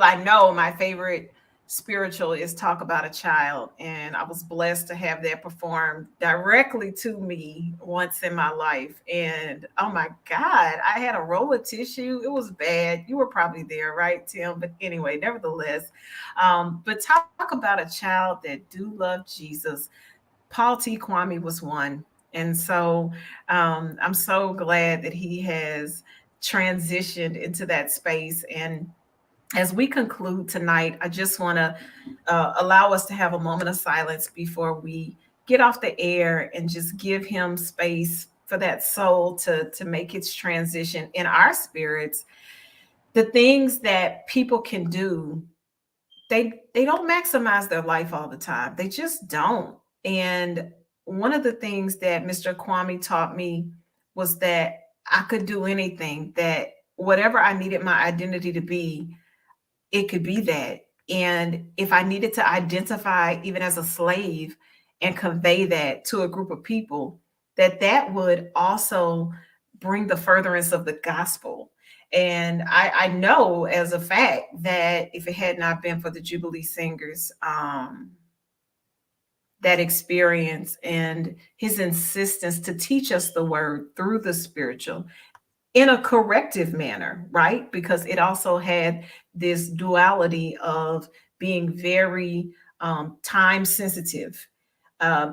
I know my favorite spiritual is Talk About a Child. And I was blessed to have that performed directly to me once in my life. And oh my God, I had a roll of tissue. It was bad. You were probably there, right, Tim? But anyway, nevertheless, but talk about a child that do love Jesus. Paul T. Kwame was one. And so I'm so glad that he has transitioned into that space. And as we conclude tonight, I just want to allow us to have a moment of silence before we get off the air and just give him space for that soul to make its transition in our spirits. The things that people can do, they don't maximize their life all the time. They just don't. And one of the things that Mr. Kwame taught me was that I could do anything, that whatever I needed my identity to be, it could be that. And if I needed to identify even as a slave and convey that to a group of people, that would also bring the furtherance of the gospel. And I know as a fact that if it had not been for the Jubilee Singers, that experience and his insistence to teach us the word through the spiritual in a corrective manner, right? Because it also had this duality of being very time sensitive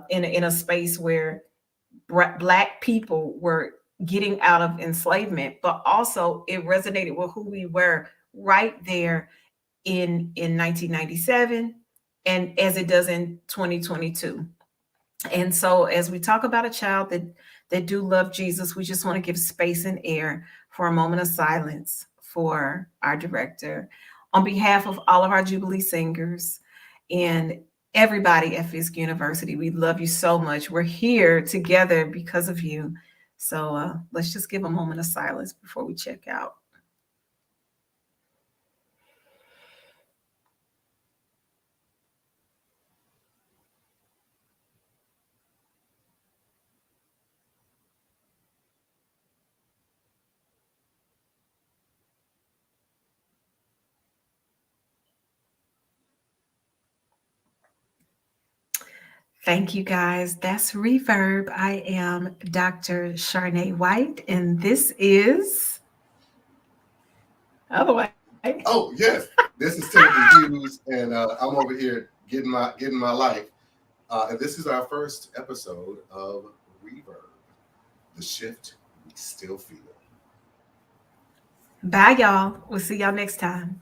in a space where Black people were getting out of enslavement, but also it resonated with who we were right there in 1997 and as it does in 2022. And so as we talk about a child that do love Jesus, we just want to give space and air for a moment of silence for our director. On behalf of all of our Jubilee singers and everybody at Fisk University, we love you so much. We're here together because of you. So let's just give a moment of silence before we check out. Thank you guys. That's Reverb. I am Dr. Charnay White, and this is otherwise. Oh yes, this is Timothy Hughes, and I'm over here getting my life. And this is our first episode of Reverb, the shift still feel. Bye, y'all. We'll see y'all next time.